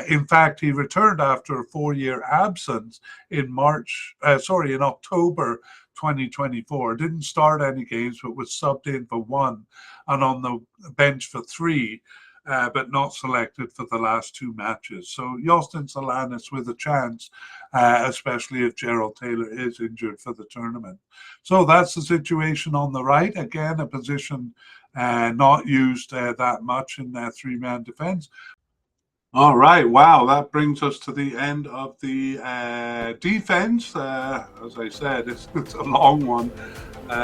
In fact, he returned after a 4-year absence in October 2024. Didn't start any games, but was subbed in for 1 and on the bench for 3. But not selected for the last 2 matches. So Jostin Solanas with a chance, especially if Gerald Taylor is injured for the tournament. So that's the situation on the right. Again, a position not used that much in 3-man defense. All right, wow, that brings us to the end of the defense. As I said, it's a long one,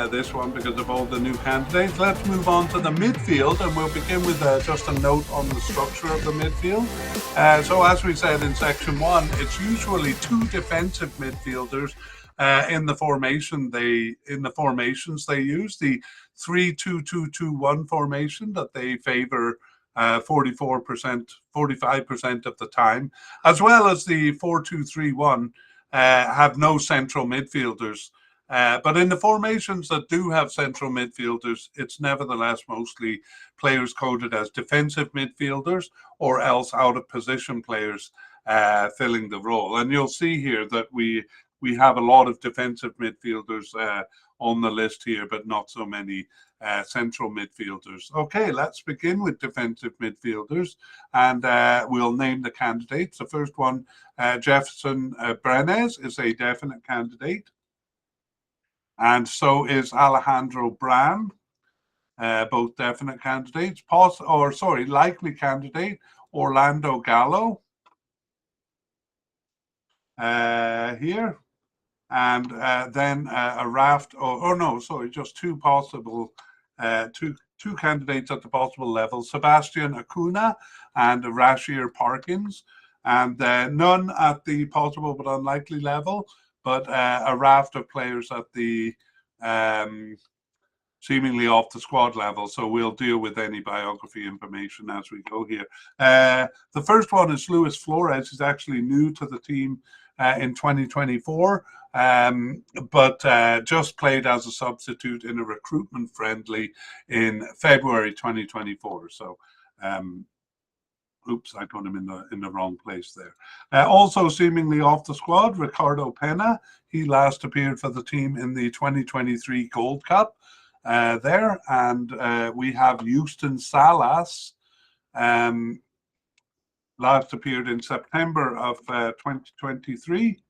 this one, because of all the new candidates. Let's move on to the midfield, and we'll begin with just a note on the structure of the midfield. So as we said in section 1, it's usually 2 defensive midfielders in the formations they use, the 3-2-2-2-1 formation that they favor 45% of the time, as well as the 4-2-3-1, have no central midfielders. But in the formations that do have central midfielders, it's nevertheless mostly players coded as defensive midfielders or else out of position players filling the role. And you'll see here that we have a lot of defensive midfielders on the list here, but not so many central midfielders. Okay, let's begin with defensive midfielders, and we'll name the candidates. The first one, Jefferson Brenes, is a definite candidate, and so is Alejandro Bram, both definite candidates. Likely candidate, Orlando Gallo, here. And then a raft, just 2 possible, two candidates at the possible level, Sebastian Acuna and Rashir Parkins, and none at the possible but unlikely level, but a raft of players at the seemingly off the squad level. So we'll deal with any biography information as we go here. The first one is Luis Flores. He's actually new to the team in 2024. But just played as a substitute in a recruitment friendly in February 2024. So, oops, I put him in the wrong place there. Also seemingly off the squad, Ricardo Pena. He last appeared for the team in the 2023 Gold Cup there. And we have Houston Salas. Last appeared in September of 2023.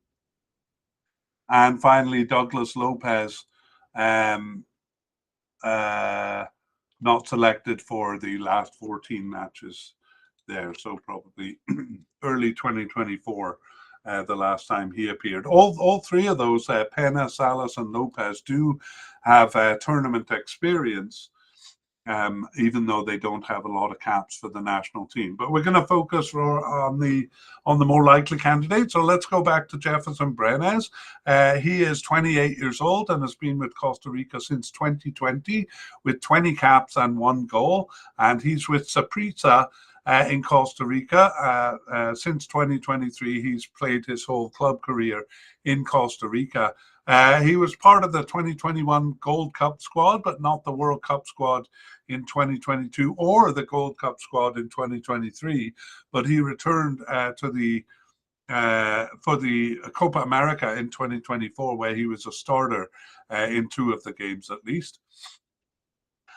And finally, Douglas Lopez, not selected for the last 14 matches there. So probably early 2024, the last time he appeared. All 3 of those, Pena, Salas, and Lopez, do have tournament experience, even though they don't have a lot of caps for the national team. But we're going to focus on the more likely candidate. So let's go back to Jefferson Brenes. He is 28 years old and has been with Costa Rica since 2020 with 20 caps and 1 goal. And he's with Saprissa in Costa Rica. Since 2023, he's played his whole club career in Costa Rica. He was part of the 2021 Gold Cup squad, but not the World Cup squad in 2022 or the Gold Cup squad in 2023. But he returned for the Copa America in 2024, where he was a starter in 2 of the games at least.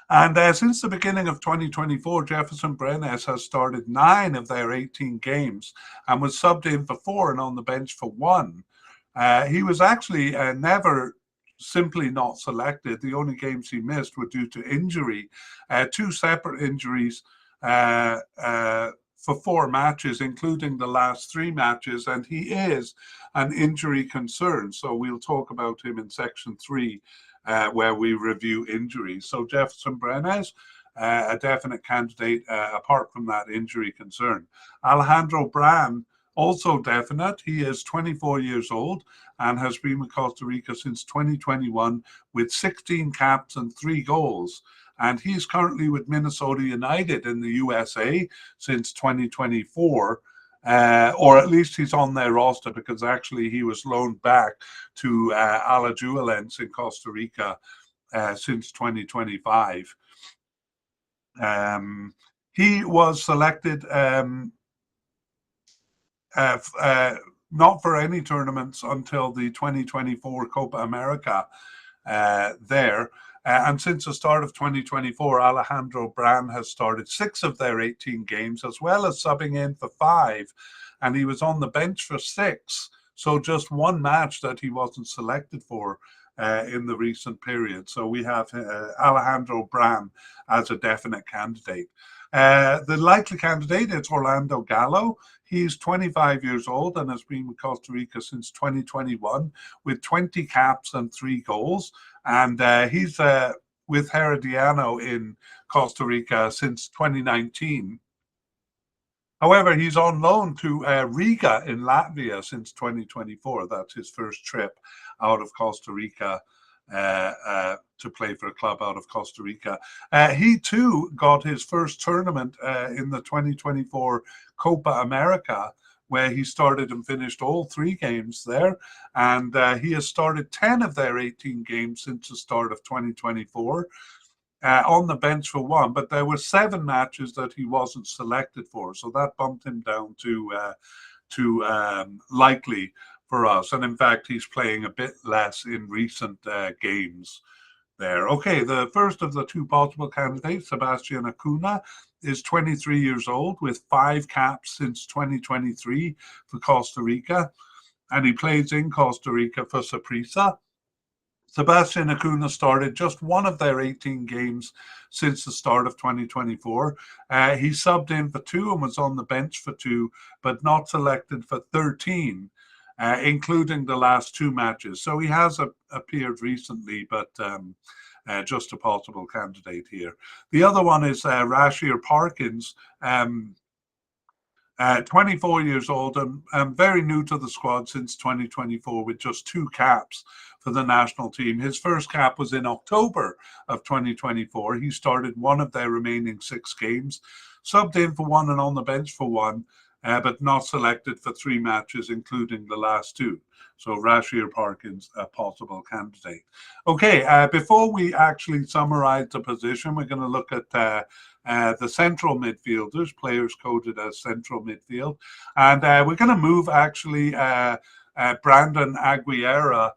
And since the beginning of 2024, Jefferson Brenes has started 9 of their 18 games and was subbed in for 4 and on the bench for 1. He was actually never simply not selected. The only games he missed were due to injury, 2 separate injuries for 4 matches, including the last 3 matches, and he is an injury concern. So we'll talk about him in section 3, where we review injuries. So Jefferson Brenes, a definite candidate apart from that injury concern. Alejandro Bram, also definite. He is 24 years old and has been with Costa Rica since 2021 with 16 caps and 3 goals. and he's currently with Minnesota United in the USA since 2024. Or at least he's on their roster, because actually he was loaned back to Alajuelense in Costa Rica since 2025. He was selected not for any tournaments until the 2024 Copa America there. And since the start of 2024, Alejandro Bran has started 6 of their 18 games, as well as subbing in for 5. And he was on the bench for 6. So just one match that he wasn't selected for in the recent period. So we have Alejandro Bran as a definite candidate. The likely candidate is Orlando Gallo. He's 25 years old and has been with Costa Rica since 2021 with 20 caps and 3 goals. And he's with Herediano in Costa Rica since 2019. However, he's on loan to Rica in Latvia since 2024. That's his first trip out of Costa Rica to play for a club out of Costa Rica. He too got his first tournament in the 2024 Copa America, where he started and finished all 3 games there. And he has started 10 of their 18 games since the start of 2024. On the bench for 1, but there were 7 matches that he wasn't selected for, so that bumped him down to likely for us. And in fact, he's playing a bit less in recent games there. Okay, the first of the 2 possible candidates, Sebastian Acuna, is 23 years old with 5 caps since 2023 for Costa Rica, and he plays in Costa Rica for Saprissa. Sebastian Acuna started just 1 of their 18 games since the start of 2024. He subbed in for 2 and was on the bench for 2, but not selected for 13, including the last 2 matches. So he has appeared recently, but just a possible candidate here. The other one is Rashir Parkins, 24 years old and very new to the squad since 2024 with just 2 caps for the national team. His first cap was in October of 2024. He started 1 of their remaining 6 games, subbed in for 1 and on the bench for 1, but not selected for 3 matches, including the last 2. So Rashir Parkins, a possible candidate. Okay, before we actually summarize the position, we're going to look at the central midfielders, players coded as central midfield. And we're going to move actually Brandon Aguilera,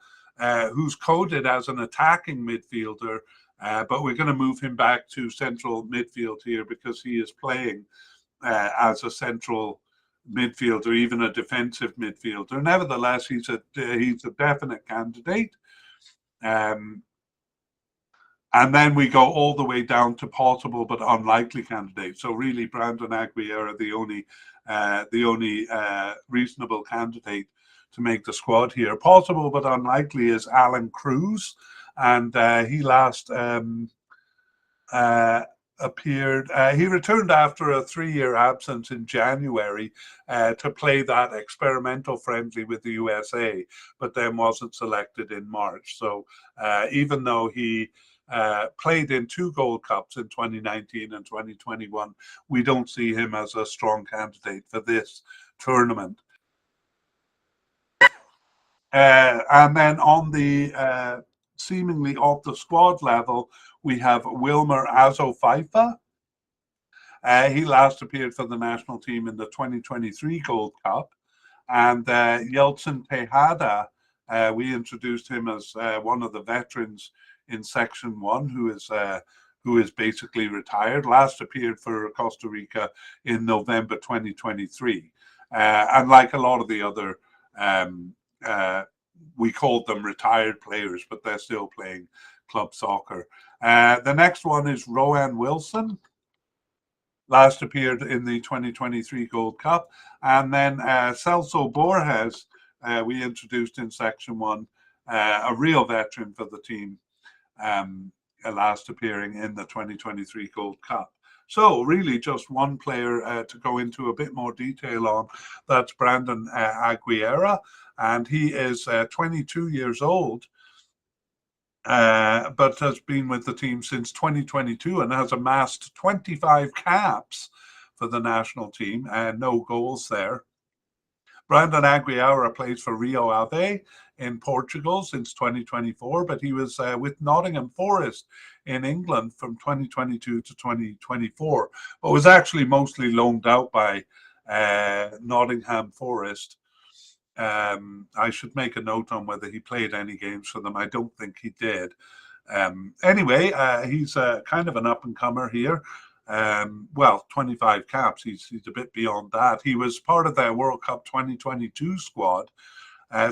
who's coded as an attacking midfielder, but we're going to move him back to central midfield here because he is playing as a central midfielder, even a defensive midfielder. Nevertheless, he's a definite candidate. And then we go all the way down to possible but unlikely candidates. So really, Brandon Aguilera, the only reasonable candidate to make the squad here. Possible but unlikely is Alan Cruz, and he last appeared. He returned after a 3-year absence in January to play that experimental friendly with the USA, but then wasn't selected in March. So even though he played in 2 Gold Cups in 2019 and 2021, we don't see him as a strong candidate for this tournament. And then on the seemingly off the squad level, we have Wilmer Azo-Fifa. He last appeared for the national team in the 2023 Gold Cup. And Yeltsin Tejada, we introduced him as one of the veterans in Section 1, who is basically retired. Last appeared for Costa Rica in November 2023. And like a lot of the other we called them retired players, but they're still playing club soccer. The next one is Rowan Wilson. Last appeared in the 2023 Gold Cup. And then Celso Borges, we introduced in Section 1, a real veteran for the team, last appearing in the 2023 Gold Cup. So really just one player to go into a bit more detail on. That's Brandon Aguilera, and he is 22 years old but has been with the team since 2022 and has amassed 25 caps for the national team and no goals there. Brandon Aguiara plays for Rio Ave in Portugal since 2024, but he was with Nottingham Forest in England from 2022 to 2024, but was actually mostly loaned out by Nottingham Forest. I should make a note on whether he played any games for them. I don't think he did. Anyway, he's kind of an up-and-comer here. Well, 25 caps. He's a bit beyond that. He was part of their World Cup 2022 squad.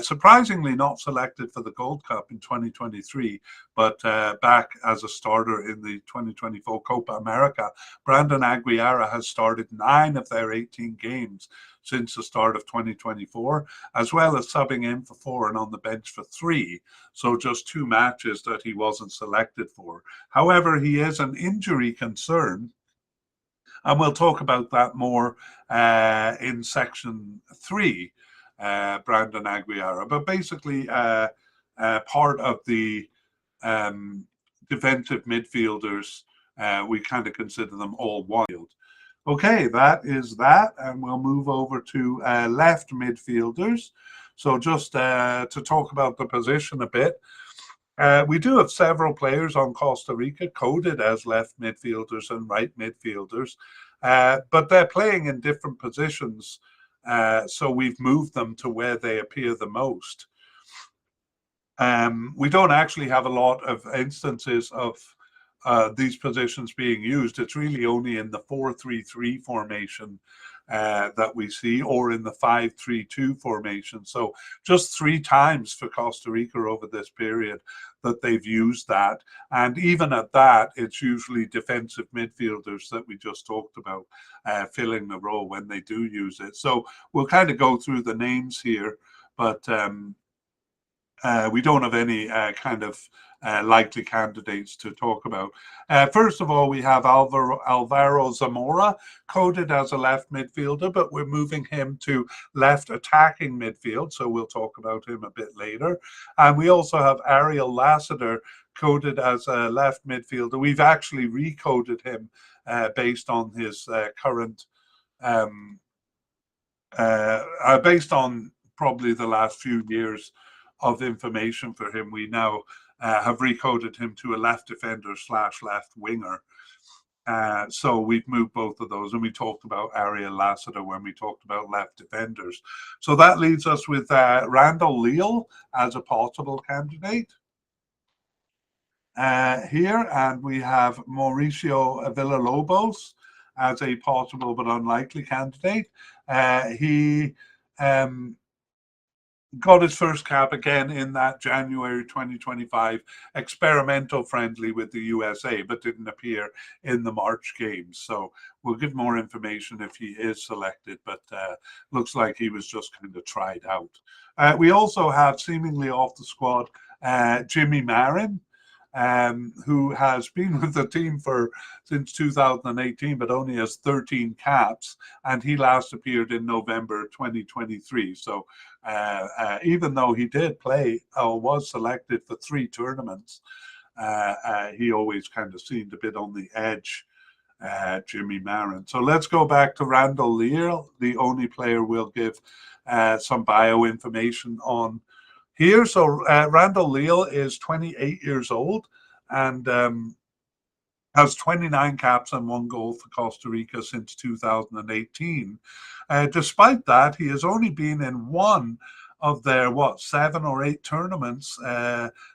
Surprisingly not selected for the Gold Cup in 2023, but back as a starter in the 2024 Copa America. Brandon Aguiara has started 9 of their 18 games since the start of 2024, as well as subbing in for 4 and on the bench for 3. So just 2 matches that he wasn't selected for. However, he is an injury concern, and we'll talk about that more in section 3. Brandon Aguiara, but basically part of the defensive midfielders. We kind of consider them all one field. Okay, that is that, and we'll move over to left midfielders. So just to talk about the position a bit, we do have several players on Costa Rica coded as left midfielders and right midfielders, but they're playing in different positions. So we've moved them to where they appear the most. We don't actually have a lot of instances of these positions being used. It's really only in the 4-3-3 formation that we see, or in the 5-3-2 formation. So just 3 times for Costa Rica over this period that they've used that. And even at that, it's usually defensive midfielders that we just talked about filling the role when they do use it. So we'll kind of go through the names here, but we don't have any kind of likely candidates to talk about. First of all, we have Alvaro Zamora, coded as a left midfielder, but we're moving him to left attacking midfield, so we'll talk about him a bit later. And we also have Ariel Lassiter, coded as a left midfielder. We've actually recoded him based on his current, based on probably the last few years of information for him. We now have recoded him to a left defender / left winger. So we've moved both of those, and we talked about Ariel Lassiter when we talked about left defenders. So that leaves us with Randall Leal as a possible candidate here, and we have Mauricio Villalobos as a possible but unlikely candidate. He got his first cap again in that January 2025 experimental friendly with the USA, but didn't appear in the March games. So we'll give more information if he is selected, but looks like he was just kind of tried out. We also have, seemingly off the squad, Jimmy Marin, who has been with the team since 2018, but only has 13 caps, and he last appeared in November 2023. So even though he did play or was selected for 3 tournaments, he always kind of seemed a bit on the edge, Jimmy Marin. So let's go back to Randall Leal, the only player we'll give some bio information on here. So Randall Leal is 28 years old and has 29 caps and 1 goal for Costa Rica since 2018. Despite that, he has only been in 1 of their 7 or 8 tournaments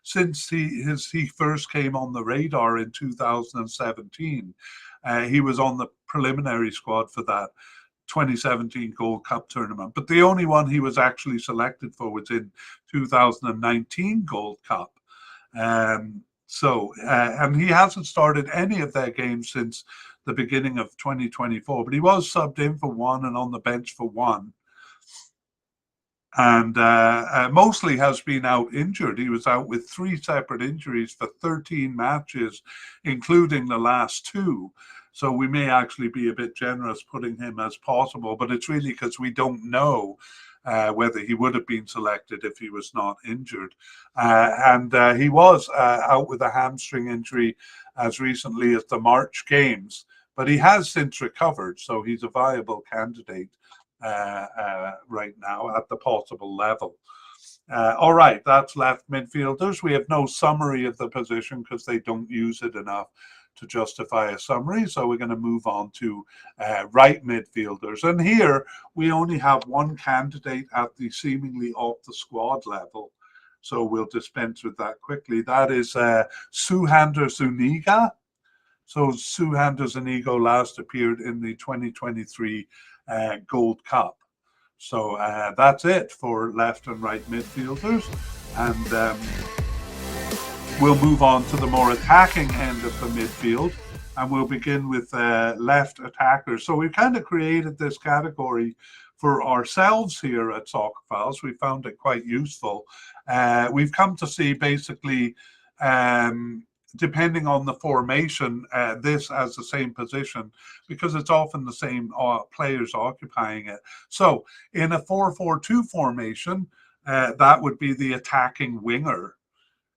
since he first came on the radar in 2017. He was on the preliminary squad for that 2017 Gold Cup tournament, but the only one he was actually selected for was in 2019 Gold Cup. And he hasn't started any of their games since the beginning of 2024, but he was subbed in for 1 and on the bench for 1. And mostly has been out injured. He was out with 3 separate injuries for 13 matches, including the last 2. So we may actually be a bit generous putting him as possible, but it's really because we don't know whether he would have been selected if he was not injured. And he was out with a hamstring injury as recently as the March games, but he has since recovered, so he's a viable candidate right now at the possible level. All right, that's left midfielders. We have no summary of the position because they don't use it enough to justify a summary. So we're going to move on to right midfielders. And here we only have one candidate at the seemingly off the squad level. So we'll dispense with that quickly. That is Suhander Zuniga. So Suhander Zuniga last appeared in the 2023 Gold Cup. So that's it for left and right midfielders. And we'll move on to the more attacking end of the midfield. And we'll begin with left attackers. So we've kind of created this category for ourselves here at Soccer Files. We found it quite useful. We've come to see basically, depending on the formation, this as the same position, because it's often the same players occupying it. So in a 4-4-2 formation, that would be the attacking winger.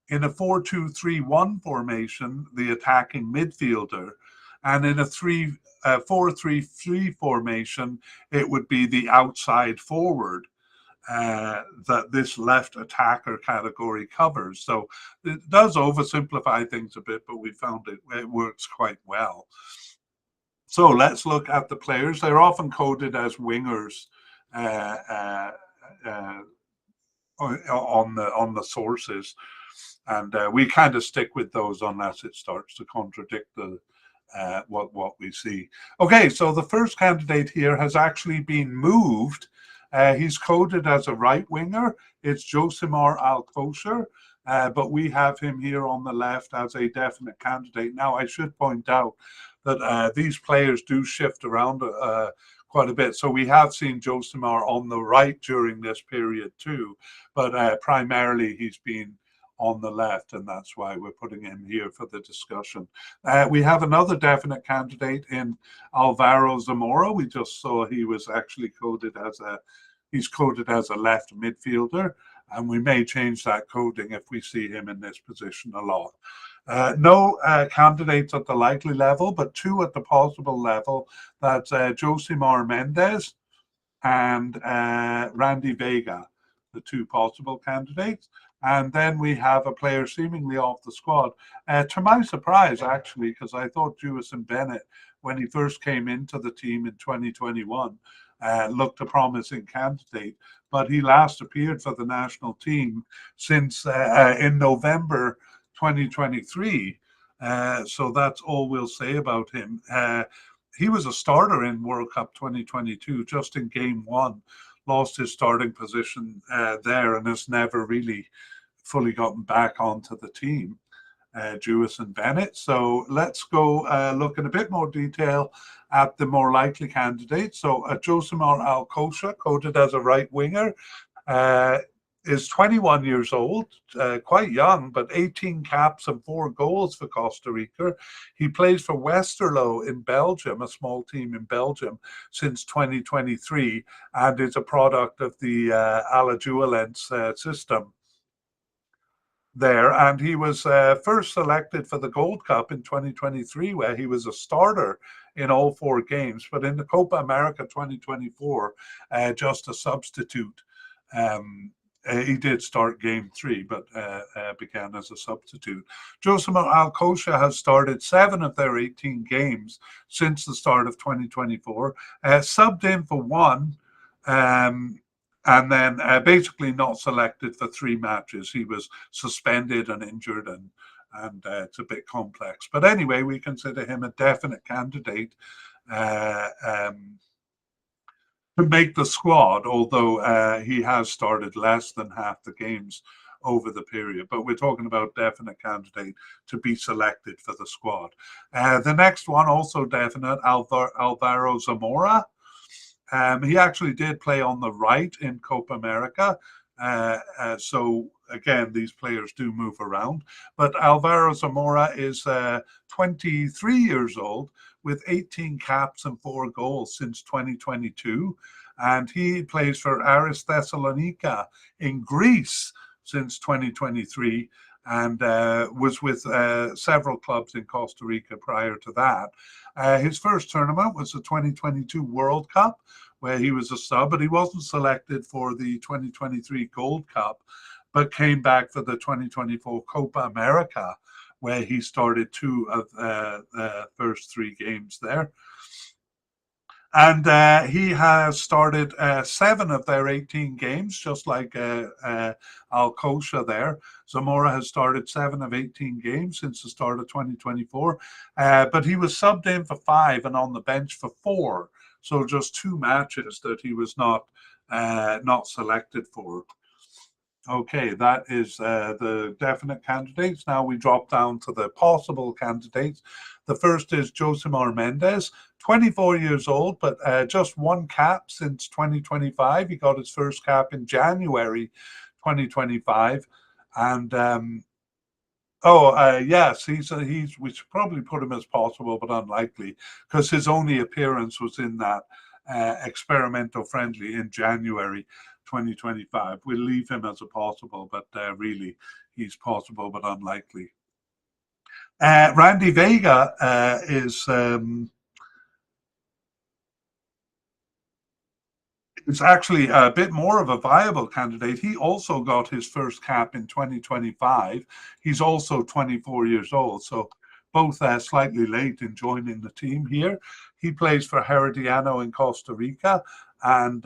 In a 4-2-3-1 formation, the attacking midfielder. And in a 4-3-3 formation, it would be the outside forward. That this left attacker category covers. So it does oversimplify things a bit, but we found it works quite well. So let's look at the players. They're often coded as wingers on the sources, and we kind of stick with those unless it starts to contradict the what we see. Okay, so the first candidate here has actually been moved. He's coded as a right winger. It's Josimar Alcocer, but we have him here on the left as a definite candidate. Now, I should point out that these players do shift around quite a bit. So we have seen Josimar on the right during this period too, but primarily he's been on the left, and that's why we're putting him here for the discussion. We have another definite candidate in Alvaro Zamora. We just saw he was actually coded as a left midfielder, and we may change that coding if we see him in this position a lot. No candidates at the likely level, but two at the possible level. That's Josimar Mendez and Randy Vega, the two possible candidates. And then we have a player seemingly off the squad. To my surprise, actually, because I thought Jewison Bennett, when he first came into the team in 2021, looked a promising candidate. But he last appeared for the national team since in November 2023. So that's all we'll say about him. He was a starter in World Cup 2022, just in game one. Lost his starting position there and has never really fully gotten back onto the team, Jewison Bennett. So let's go look in a bit more detail at the more likely candidates. So Josimar Alcocer, coded as a right winger, is 21 years old, quite young, but 18 caps and 4 goals for Costa Rica. He plays for Westerlo in Belgium, a small team in Belgium, since 2023, and is a product of the Alajuelense system there. And he was first selected for the Gold Cup in 2023, where he was a starter in all 4 games, but in the Copa America 2024, just a substitute. He did start game 3, but began as a substitute. Josimar Alcocer has started 7 of their 18 games since the start of 2024, subbed in for 1, and then basically not selected for 3 matches. He was suspended and injured, and it's a bit complex. But anyway, we consider him a definite candidate to make the squad, although he has started less than half the games over the period. But we're talking about definite candidate to be selected for the squad. The next one, also definite, Alvaro Zamora. He actually did play on the right in Copa America. So again, these players do move around. But Alvaro Zamora is 23 years old with 18 caps and 4 goals since 2022. and he plays for Aris Thessalonica in Greece since 2023, and was with several clubs in Costa Rica prior to that. His first tournament was the 2022 World Cup, where he was a sub, but he wasn't selected for the 2023 Gold Cup, but came back for the 2024 Copa America, where he started 2 of the first 3 games there. And he has started 7 of their 18 games, just like Alcocia there. Zamora has started 7 of 18 games since the start of 2024. But he was subbed in for 5 and on the bench for 4. So just 2 matches that he was not selected for. Okay, that is the definite candidates. Now we drop down to the possible candidates. The first is Josimar Mendes, 24 years old, but just 1 cap since 2025. He got his first cap in January 2025. And yes, we should probably put him as possible, but unlikely, because his only appearance was in that experimental friendly in January 2025. We'll leave him as a possible, but really he's possible but unlikely. Randy Vega is actually a bit more of a viable candidate. He also got his first cap in 2025. He's also 24 years old, so both slightly late in joining the team here. He plays for Herediano in Costa Rica, and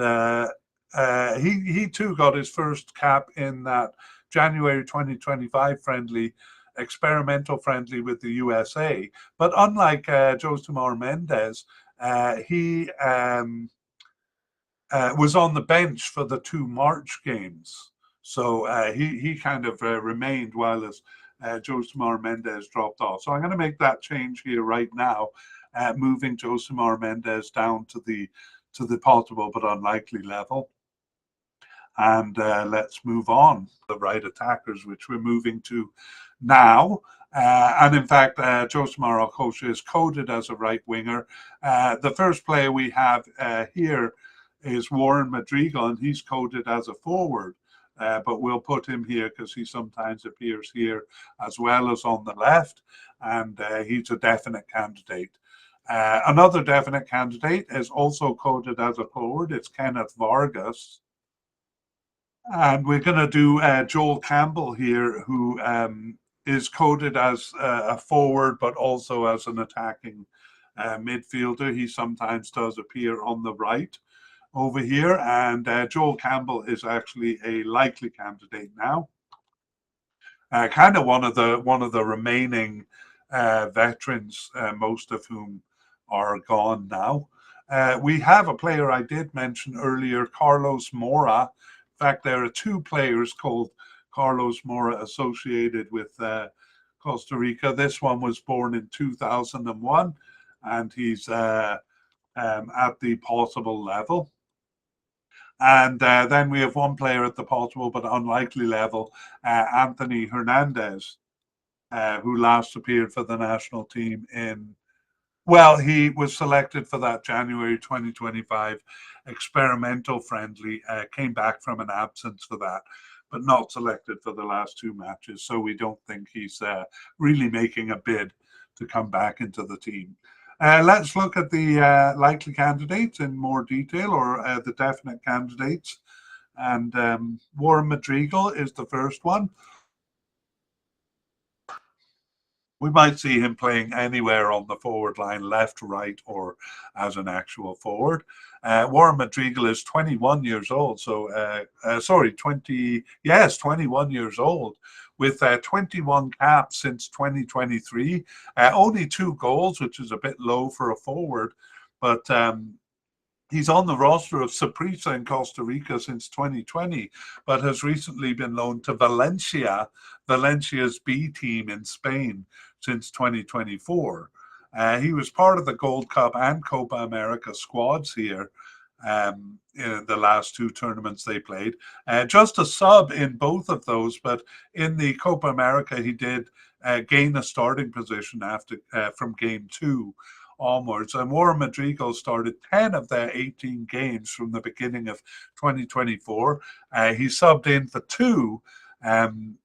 he too got his first cap in that January 2025 experimental friendly with the USA. But unlike Josimar Mendes, he was on the bench for the 2 March games. So he kind of remained while Josimar Mendes dropped off. So I'm going to make that change here right now, moving Josimar Mendes down to the possible but unlikely level. And let's move on to the right attackers, which we're moving to now. And in fact, Josimar Alcocia is coded as a right winger. The first player we have here is Warren Madrigal, and he's coded as a forward. But we'll put him here because he sometimes appears here as well as on the left, and he's a definite candidate. Another definite candidate is also coded as a forward. It's Kenneth Vargas. And we're going to do Joel Campbell here, who is coded as a forward, but also as an attacking midfielder. He sometimes does appear on the right over here. And Joel Campbell is actually a likely candidate now. Kind of one of the remaining veterans, most of whom are gone now. We have a player I did mention earlier, Carlos Mora. In fact, there are 2 players called Carlos Mora associated with Costa Rica. This one was born in 2001, and he's at the possible level. And then we have 1 player at the possible but unlikely level, Anthony Hernandez, who last appeared for the national team he was selected for that January 2025 experimental friendly, came back from an absence for that, but not selected for the last 2 matches. So we don't think he's really making a bid to come back into the team. Let's look at the likely candidates in more detail, or the definite candidates. And Warren Madrigal is the first one. We might see him playing anywhere on the forward line, left, right, or as an actual forward. Warren Madrigal is 21 years old. 21 years old, with 21 caps since 2023. Only 2 goals, which is a bit low for a forward, but he's on the roster of Saprissa in Costa Rica since 2020, but has recently been loaned to Valencia's B team in Spain since 2024. He was part of the Gold Cup and Copa America squads here in the last 2 tournaments they played. Just a sub in both of those, but in the Copa America he did gain a starting position from game 2 onwards. And Warren Madrigal started 10 of their 18 games from the beginning of 2024. He subbed in for two, and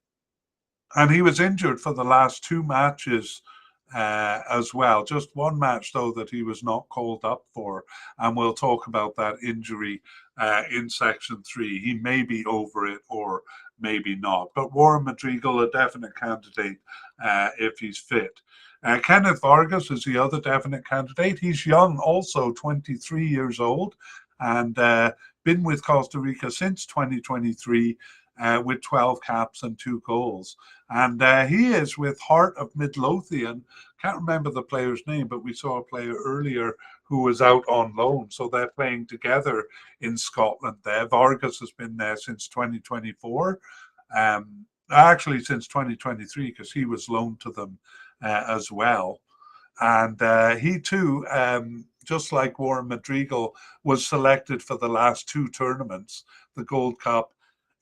he was injured for the last two matches as well. Just one match, though, that he was not called up for. And we'll talk about that injury in section 3. He may be over it or maybe not. But Warren Madrigal, a definite candidate if he's fit. Kenneth Vargas is the other definite candidate. He's young, also 23 years old, and been with Costa Rica since 2023 with 12 caps and 2 goals. And he is with Heart of Midlothian. Can't remember the player's name, but we saw a player earlier who was out on loan. So they're playing together in Scotland there. Vargas has been there since 2024. Actually, since 2023, because he was loaned to them as well. And he too, just like Warren Madrigal, was selected for the last 2 tournaments, the Gold Cup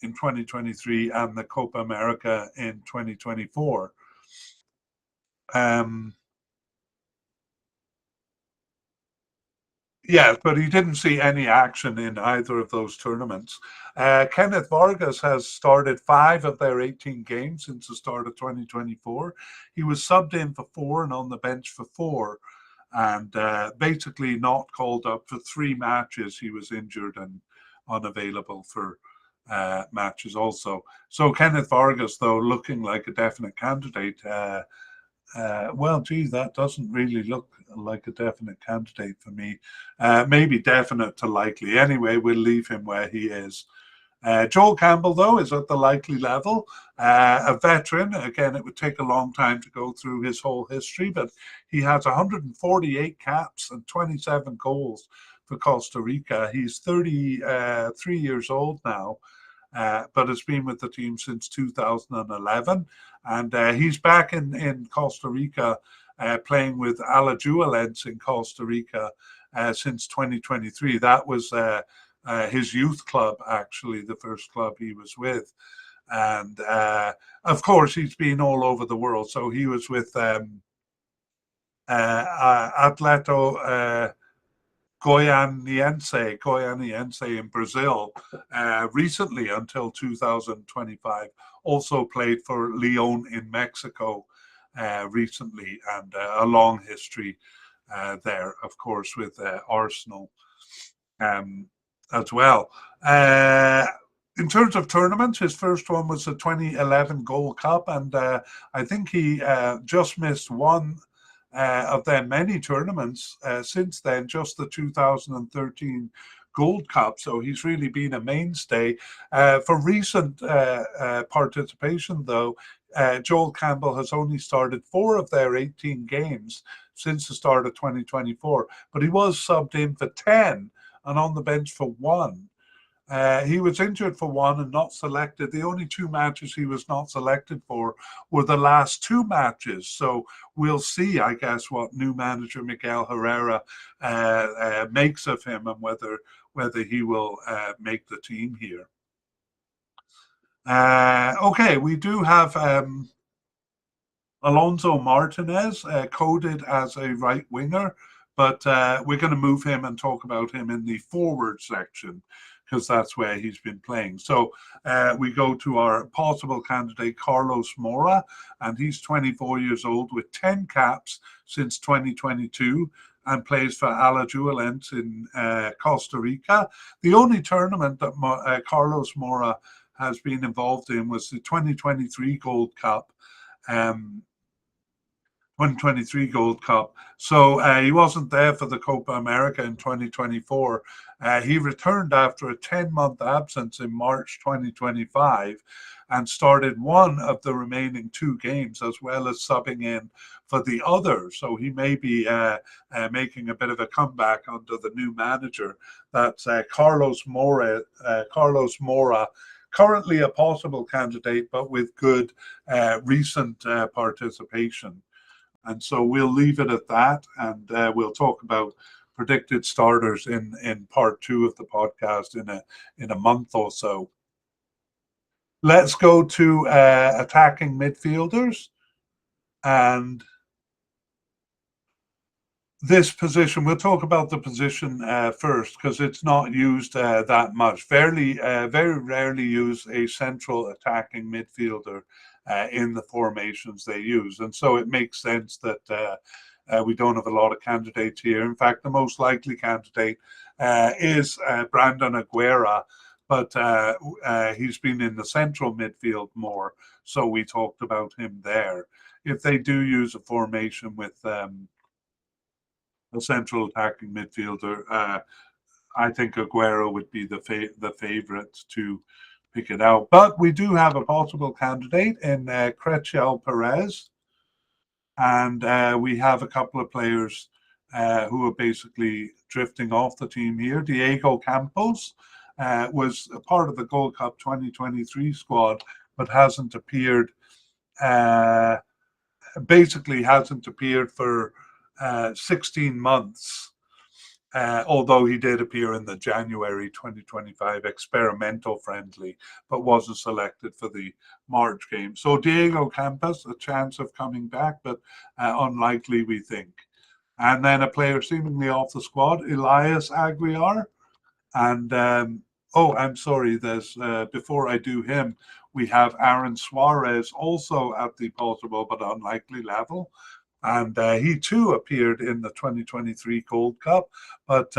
in 2023 and the Copa America in 2024. Yeah, but he didn't see any action in either of those tournaments. Kenneth Vargas has started 5 of their 18 games since the start of 2024. He was subbed in for 4 and on the bench for 4, and basically not called up for 3 matches. He was injured and unavailable for matches also. So Kenneth Vargas, though, looking like a definite candidate. Well, gee, that doesn't really look like a definite candidate for me. Maybe definite to likely. Anyway, we'll leave him where he is. Joel Campbell, though, is at the likely level. A veteran. Again, it would take a long time to go through his whole history, but he has 148 caps and 27 goals for Costa Rica. He's 33 years old now, but has been with the team since 2011. And he's back in Costa Rica playing with Alajuelense in Costa Rica since 2023. That was his youth club, actually, the first club he was with. And of course, he's been all over the world. So he was with Atleto Goianiense in Brazil recently until 2025. Also played for Leon in Mexico recently, and a long history there, of course, with Arsenal as well. In terms of tournaments, his first one was the 2011 Gold Cup, and I think he just missed one of their many tournaments since then, just the 2013 Gold Cup. So he's really been a mainstay. For recent participation, though, Joel Campbell has only started 4 of their 18 games since the start of 2024, but he was subbed in for 10 and on the bench for 1. He was injured for 1 and not selected. The only 2 matches he was not selected for were the last 2 matches. So we'll see, I guess, what new manager Miguel Herrera makes of him and whether he will make the team here. Okay, we do have Alonso Martinez coded as a right winger, but we're going to move him and talk about him in the forward section, because that's where he's been playing. So we go to our possible candidate, Carlos Mora, and he's 24 years old with 10 caps since 2022 and plays for Alajuelense in Costa Rica. The only tournament that Carlos Mora has been involved in was the 2023 Gold Cup. 2023 Gold Cup. So he wasn't there for the Copa America in 2024. He returned after a 10-month absence in March 2025 and started 1 of the remaining 2 games, as well as subbing in for the other. So he may be making a bit of a comeback under the new manager. That's Carlos Mora. Currently a possible candidate, but with good recent participation. And so we'll leave it at that, and we'll talk about predicted starters in part 2 of the podcast in a month or so. Let's go to attacking midfielders, and this position, we'll talk about the position first because it's not used that much. Very rarely use a central attacking midfielder in the formations they use. And so it makes sense that we don't have a lot of candidates here. In fact, the most likely candidate is Brandon Aguera, but he's been in the central midfield more, so we talked about him there. If they do use a formation with a central attacking midfielder, I think Aguero would be the favourite to pick it out. But we do have a possible candidate in Crechel Perez, and we have a couple of players who are basically drifting off the team here. Diego Campos was a part of the Gold Cup 2023 squad, but hasn't appeared. Basically, hasn't appeared for 16 months. Although he did appear in the January 2025 experimental friendly, but wasn't selected for the March game. So Diego Campos, a chance of coming back, but unlikely, we think. And then a player seemingly off the squad, Elias Aguiar. And I'm sorry, there's before I do him, we have Aaron Suarez also at the possible but unlikely level. And he too appeared in the 2023 Gold Cup, but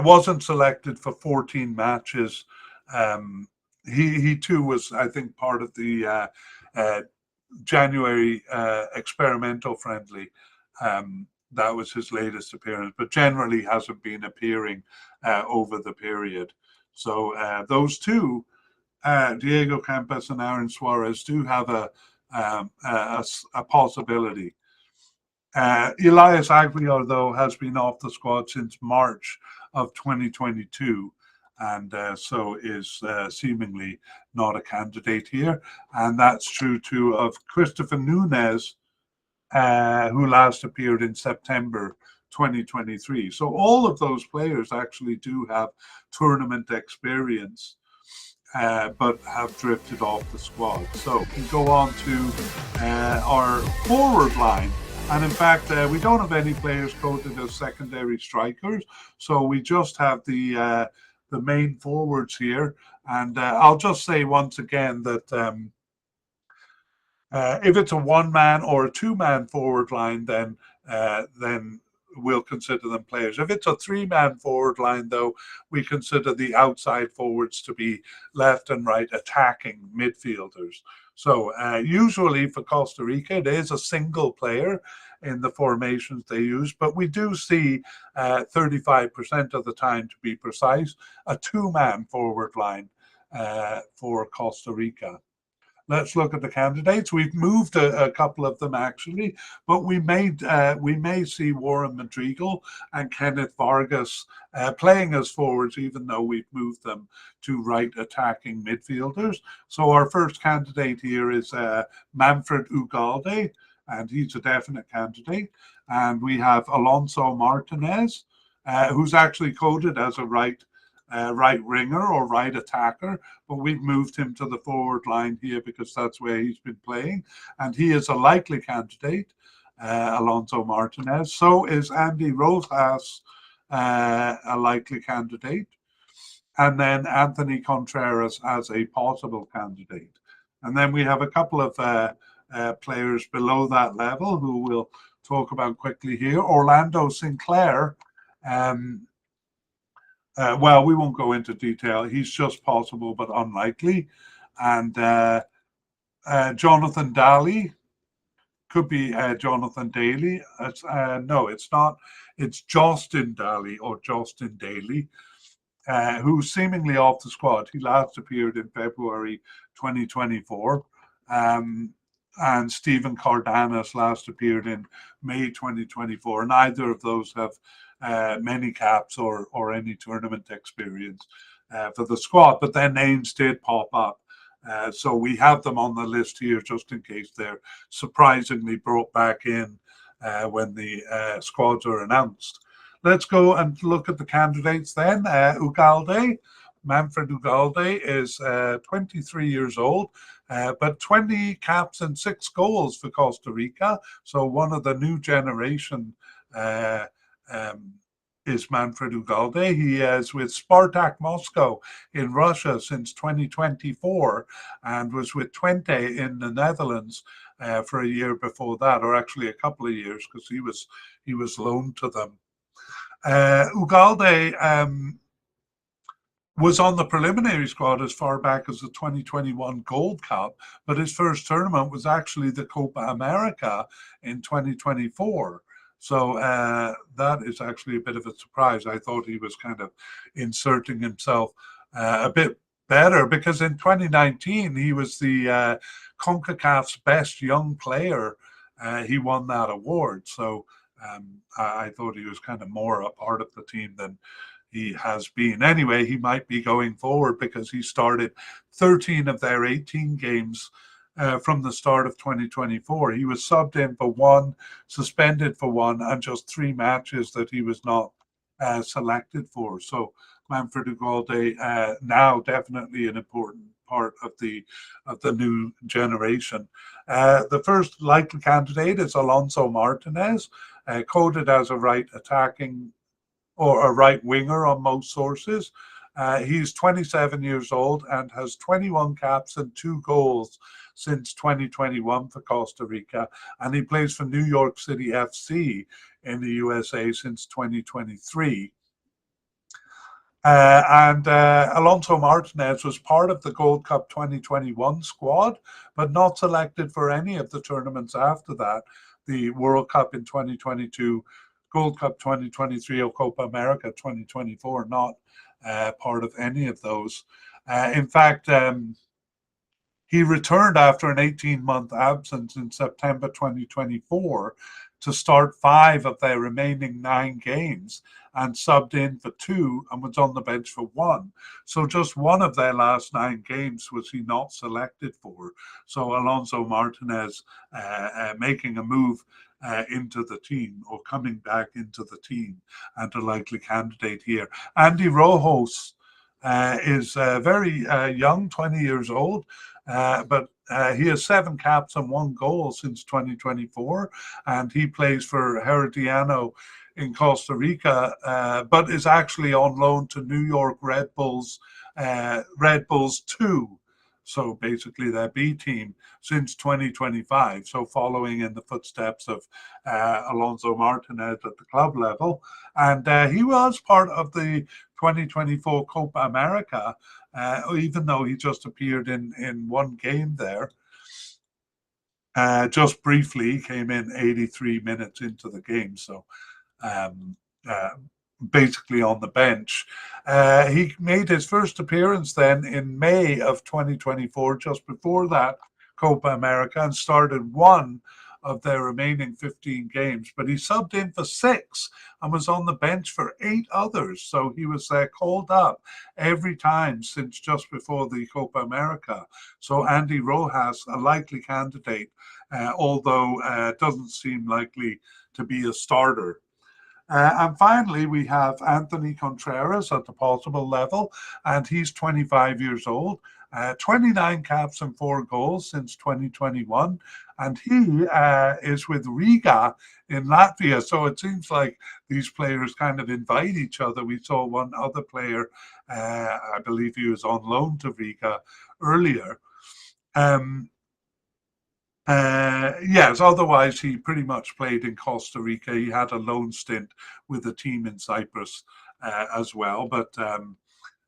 wasn't selected for 14 matches. He too was, I think, part of the January experimental friendly. That was his latest appearance, but generally hasn't been appearing over the period. So those two, Diego Campos and Aaron Suarez, do have a possibility. Elias Aguilar, though, has been off the squad since March of 2022, and so is seemingly not a candidate here. And that's true too of Christopher Nunez, who last appeared in September 2023. So all of those players actually do have tournament experience, but have drifted off the squad. So we go on to our forward line. And in fact, we don't have any players coded as secondary strikers. So we just have the main forwards here. And I'll just say once again that if it's a one-man or a two-man forward line, then we'll consider them players. If it's a three-man forward line, though, we consider the outside forwards to be left and right attacking midfielders. So usually for Costa Rica, it is a single player in the formations they use, but we do see 35% of the time, to be precise, a two-man forward line for Costa Rica. Let's look at the candidates. We've moved a couple of them actually, but we may see Warren Madrigal and Kenneth Vargas playing as forwards, even though we've moved them to right attacking midfielders. So our first candidate here is Manfred Ugalde, and he's a definite candidate. And we have Alonso Martinez, who's actually coded as a right winger or right attacker, but we've moved him to the forward line here because that's where he's been playing, and he is a likely candidate, Alonso Martinez. So is Andy Rojas a likely candidate, and then Anthony Contreras as a possible candidate. And then we have a couple of players below that level who we'll talk about quickly here. Orlando Sinclair, well, we won't go into detail. He's just possible but unlikely. And Jonathan Daly, could be Jonathan Daly. No, it's not. It's Justin Daly or Justin Daly, who's seemingly off the squad. He last appeared in February 2024. And Stephen Cardenas last appeared in May 2024. Neither of those have many caps or any tournament experience for the squad, but their names did pop up. So we have them on the list here just in case they're surprisingly brought back in when the squads are announced. Let's go and look at the candidates then. Ugalde, Manfred Ugalde is 23 years old, but 20 caps and 6 goals for Costa Rica. So one of the new generation um, is Manfred Ugalde. He is with Spartak Moscow in Russia since 2024 and was with Twente in the Netherlands for a year before that, or actually a couple of years, because he was loaned to them. Ugalde was on the preliminary squad as far back as the 2021 Gold Cup, but his first tournament was actually the Copa America in 2024. So that is actually a bit of a surprise. I thought he was kind of inserting himself a bit better, because in 2019 he was the CONCACAF's best young player. He won that award. So I thought he was kind of more a part of the team than he has been. Anyway, he might be going forward, because he started 13 of their 18 games from the start of 2024. He was subbed in for one, suspended for one, and just 3 matches that he was not selected for. So Manfred Ugalde now definitely an important part of the new generation. The first likely candidate is Alonso Martinez, coded as a right attacking or a right winger on most sources. He's 27 years old and has 21 caps and 2 goals since 2021 for Costa Rica, and he plays for New York City FC in the USA since 2023. Alonso Martinez was part of the Gold Cup 2021 squad, but not selected for any of the tournaments after that. The World Cup in 2022, Gold Cup 2023, or Copa America 2024, not part of any of those. In fact, he returned after an 18-month absence in September 2024 to start 5 of their remaining 9 games, and subbed in for 2 and was on the bench for 1. So just one of their last 9 games was he not selected for. So Alonso Martinez making a move into the team, or coming back into the team, and a likely candidate here. Andy Rojas is very young, 20 years old, but he has 7 caps and 1 goal since 2024, and he plays for Herediano in Costa Rica, but is actually on loan to New York Red Bulls 2. So basically their B team since 2025. So following in the footsteps of Alonso Martinez at the club level. And he was part of the 2024 Copa America, even though he just appeared in 1 game there. Just briefly, came in 83 minutes into the game. So basically on the bench. He made his first appearance then in May of 2024, just before that Copa America, and started 1 of their remaining 15 games, but he subbed in for 6 and was on the bench for 8 others. So he was called up every time since just before the Copa America. So Andy Rojas, a likely candidate, although doesn't seem likely to be a starter. And finally, we have Anthony Contreras at the possible level, and he's 25 years old, 29 caps and 4 goals since 2021, and he is with Rica in Latvia. So it seems like these players kind of invite each other. We saw one other player, I believe he was on loan to Rica earlier. Yes, otherwise he pretty much played in Costa Rica. He had a loan stint with a team in Cyprus as well, but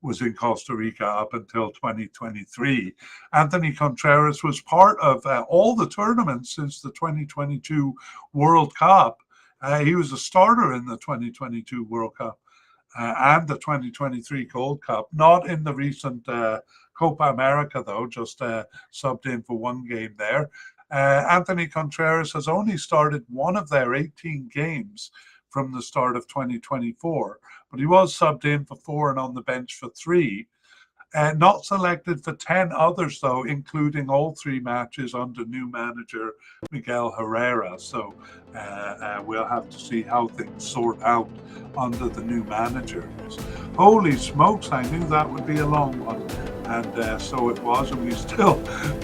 was in Costa Rica up until 2023. Anthony Contreras was part of all the tournaments since the 2022 World Cup. He was a starter in the 2022 World Cup and the 2023 Gold Cup, not in the recent Copa America though, just subbed in for 1 game there. Anthony Contreras has only started 1 of their 18 games from the start of 2024, but he was subbed in for 4 and on the bench for 3. Not selected for 10 others, though, including all 3 matches under new manager Miguel Herrera. So we'll have to see how things sort out under the new manager. Holy smokes, I knew that would be a long one. And so it was, and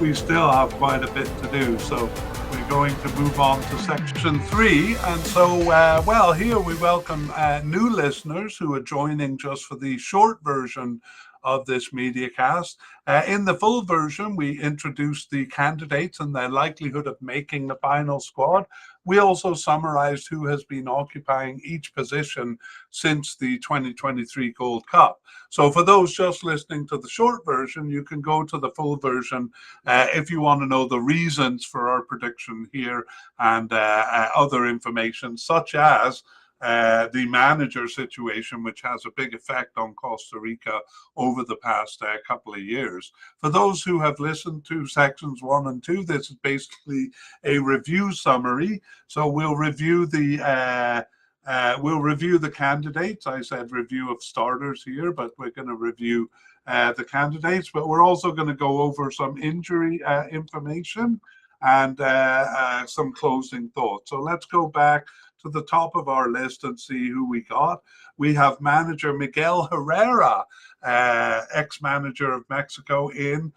we still have quite a bit to do. So we're going to move on to section 3. And so, well, here we welcome new listeners who are joining just for the short version of this mediacast. In the full version, we introduced the candidates and their likelihood of making the final squad. We also summarized who has been occupying each position since the 2023 Gold Cup. So for those just listening to the short version, you can go to the full version if you want to know the reasons for our prediction here and other information, such as the manager situation, which has a big effect on Costa Rica over the past couple of years. For those who have listened to sections 1 and 2, this is basically a review summary. So we'll review the candidates. I said review of starters here, but we're going to review the candidates. But we're also going to go over some injury information and some closing thoughts. So let's go back to the top of our list and see who we got. We have manager Miguel Herrera, ex-manager of Mexico, in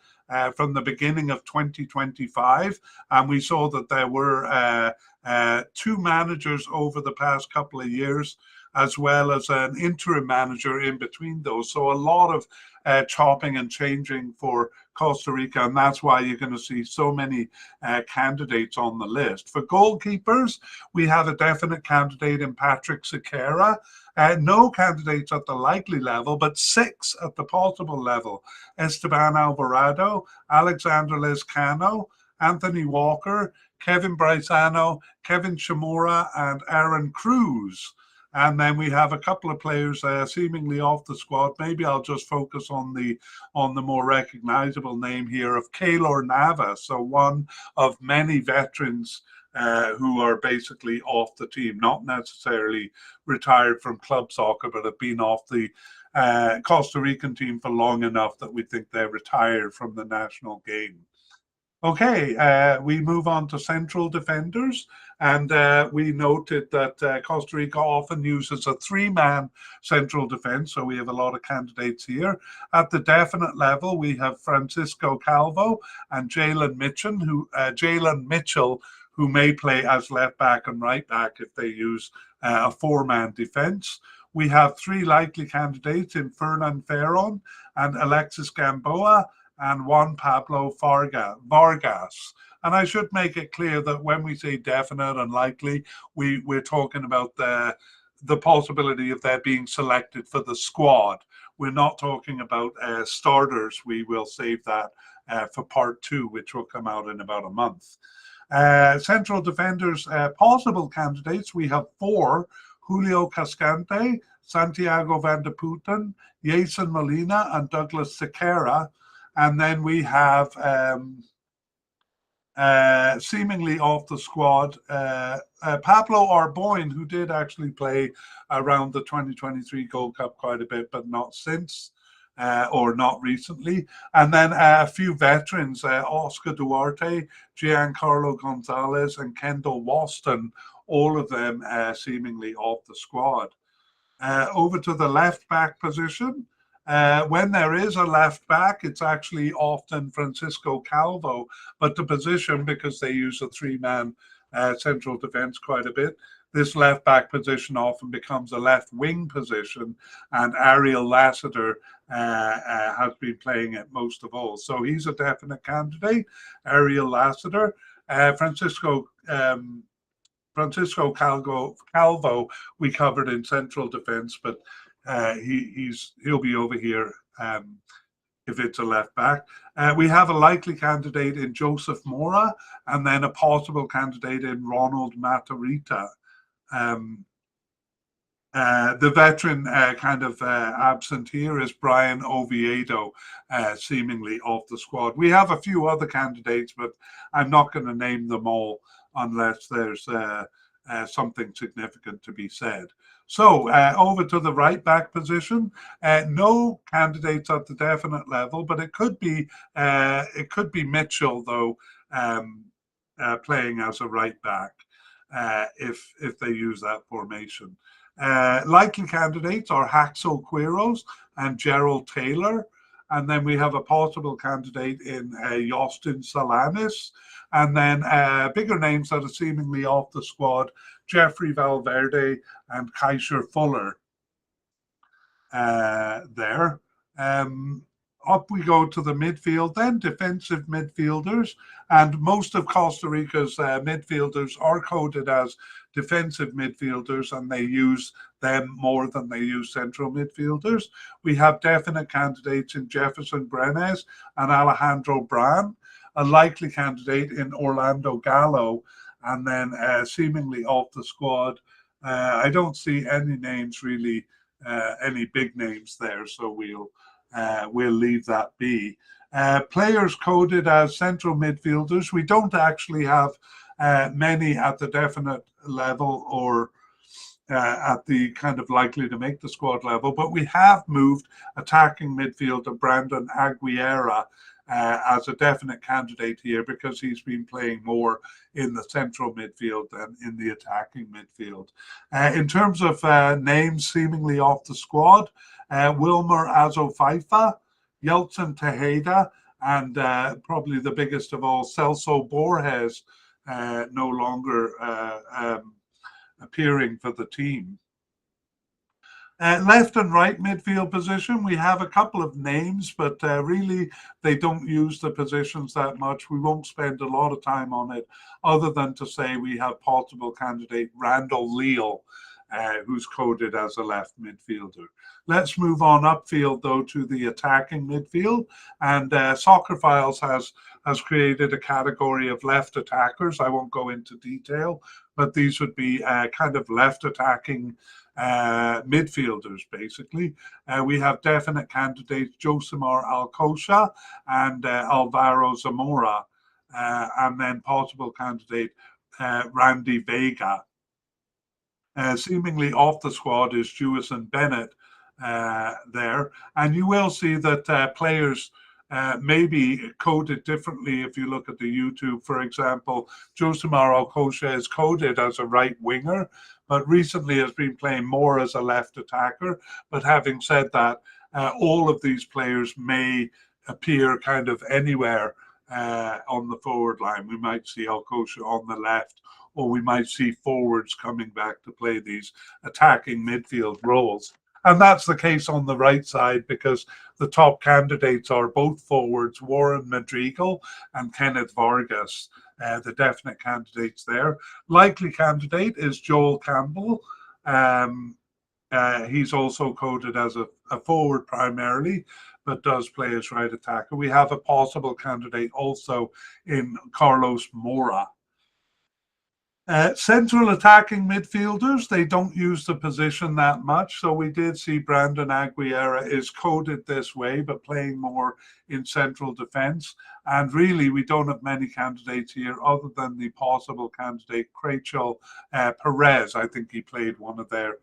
from the beginning of 2025. And we saw that there were 2 managers over the past couple of years, as well as an interim manager in between those. So a lot of chopping and changing for Costa Rica, and that's why you're going to see so many candidates on the list. For goalkeepers, we have a definite candidate in Patrick Sequeira. No candidates at the likely level, but 6 at the possible level. Esteban Alvarado, Alexander Lezcano, Anthony Walker, Kevin Bryzano, Kevin Chamorro, and Aaron Cruz. And then we have a couple of players seemingly off the squad. Maybe I'll just focus on the more recognizable name here of Keylor Navas. So one of many veterans who are basically off the team, not necessarily retired from club soccer, but have been off the Costa Rican team for long enough that we think they're retired from the national game. Okay, we move on to central defenders, and we noted that Costa Rica often uses a 3-man central defense, so we have a lot of candidates here. At the definite level, we have Francisco Calvo and Jalen Mitchell, who may play as left back and right back if they use a 4-man defense. We have 3 likely candidates in Fernan Ferron and Alexis Gamboa, and Juan Pablo Vargas. And I should make it clear that when we say definite and likely, we're talking about the possibility of their being selected for the squad. We're not talking about starters. We will save that for part 2, which will come out in about a month. Central defenders, possible candidates, we have 4: Julio Cascante, Santiago Van de Putten, Jason Molina, and Douglas Sequeira. And then we have seemingly off the squad, Pablo Arboin, who did actually play around the 2023 Gold Cup quite a bit, but not since or not recently. And then a few veterans, Oscar Duarte, Giancarlo Gonzalez, and Kendall Waston, all of them seemingly off the squad. Over to the left back position. When there is a left back, it's actually often Francisco Calvo, but the position, because they use a 3-man central defense quite a bit, this left back position often becomes a left wing position, and Ariel Lassiter has been playing it most of all. So he's a definite candidate, Ariel Lassiter. Francisco Calvo we covered in central defense, but he'll be over here if it's a left back. We have a likely candidate in Joseph Mora, and then a possible candidate in Ronald Matarrita. The veteran absent here is Brian Oviedo, seemingly off the squad. We have a few other candidates, but I'm not going to name them all unless there's something significant to be said. So over to the right back position. No candidates at the definite level, but it could be Mitchell though, playing as a right back if they use that formation. Likely candidates are Haxel Quiros and Gerald Taylor. And then we have a possible candidate in Yostin Salanis. And then bigger names that are seemingly off the squad, Jeffrey Valverde and Kaiser Fuller there. Up we go to the midfield then, defensive midfielders. And most of Costa Rica's midfielders are coded as defensive midfielders, and they use them more than they use central midfielders. We have definite candidates in Jefferson Brenes and Alejandro Bran, a likely candidate in Orlando Gallo, and then seemingly off the squad. I don't see any names really, any big names there, so we'll leave that be. Players coded as central midfielders. We don't actually have many at the definite level or at the kind of likely to make the squad level, but we have moved attacking midfielder Brandon Aguilera as a definite candidate here because he's been playing more in the central midfield than in the attacking midfield. In terms of names seemingly off the squad, Wilmer Azofaifa, Yeltsin Tejeda, and probably the biggest of all, Celso Borges, no longer appearing for the team. Left and right midfield position, we have a couple of names, but really they don't use the positions that much. We won't spend a lot of time on it other than to say we have possible candidate Randall Leal, who's coded as a left midfielder. Let's move on upfield though to the attacking midfield, and Soccer Files has created a category of left attackers. I won't go into detail, but these would be kind of left attacking midfielders basically. We have definite candidates Josimar Alcocha and Alvaro Zamora, and then possible candidate Randy Vega. Seemingly off the squad is Jewison Bennett there, and you will see that players may be coded differently if you look at the YouTube. For example, Josimar Alcocha is coded as a right winger, but recently has been playing more as a left attacker. But having said that, all of these players may appear kind of anywhere on the forward line. We might see Alcocha on the left, or we might see forwards coming back to play these attacking midfield roles. And that's the case on the right side because the top candidates are both forwards, Warren Madrigal and Kenneth Vargas, the definite candidates there. Likely candidate is Joel Campbell. He's also coded as a forward primarily, but does play as right attacker. We have a possible candidate also in Carlos Mora. Central attacking midfielders, they don't use the position that much. So we did see Brandon Aguilera is coded this way, but playing more in central defense. And really, we don't have many candidates here other than the possible candidate, Crachel Perez. I think he played one of their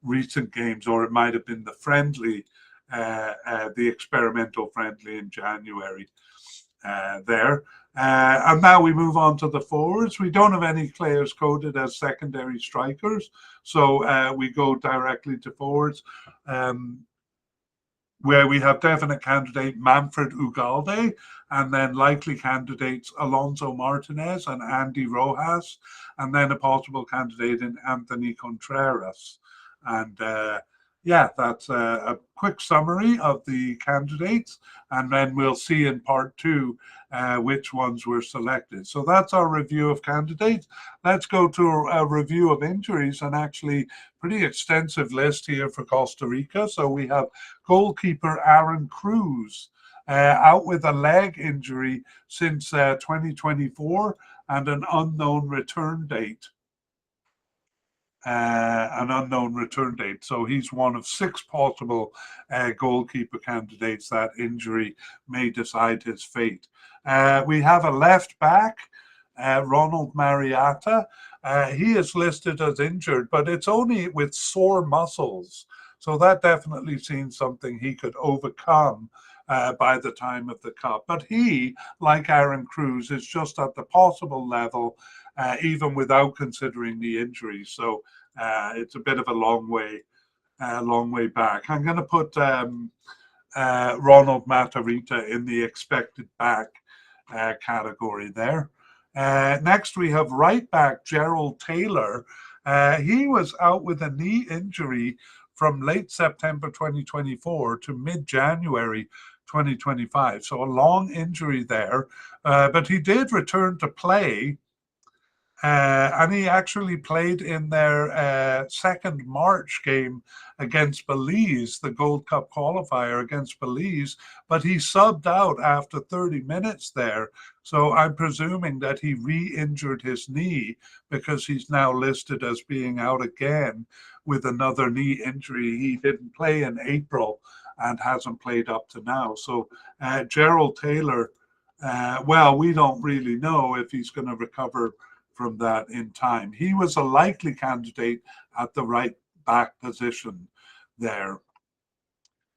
recent games, or it might have been the friendly, the experimental friendly in January there. And now we move on to the forwards. We don't have any players coded as secondary strikers, so we go directly to forwards, where we have definite candidate Manfred Ugalde, and then likely candidates Alonso Martinez and Andy Rojas, and then a possible candidate in Anthony Contreras. And yeah, that's a quick summary of the candidates, and then we'll see in part two which ones were selected. So that's our review of candidates. Let's go to a review of injuries, and actually pretty extensive list here for Costa Rica. So we have goalkeeper Aaron Cruz out with a leg injury since 2024 and an unknown return date. So he's one of 6 possible goalkeeper candidates. That injury may decide his fate. We have a left back Ronald Marietta. He is listed as injured, but it's only with sore muscles. So that definitely seems something he could overcome by the time of the Cup. But he, like Aaron Cruz, is just at the possible level, even without considering the injuries. So it's a bit of a long way back. I'm going to put Ronald Matarrita in the expected back category there. Next, we have right back Gerald Taylor. He was out with a knee injury from late September 2024 to mid-January 2025. So a long injury there, but he did return to play. And he actually played in their second March game against Belize, the Gold Cup qualifier against Belize, but he subbed out after 30 minutes there. So I'm presuming that he re-injured his knee because he's now listed as being out again with another knee injury. He didn't play in April and hasn't played up to now. So Gerald Taylor, well, we don't really know if he's going to recover from that in time. He was a likely candidate at the right back position there.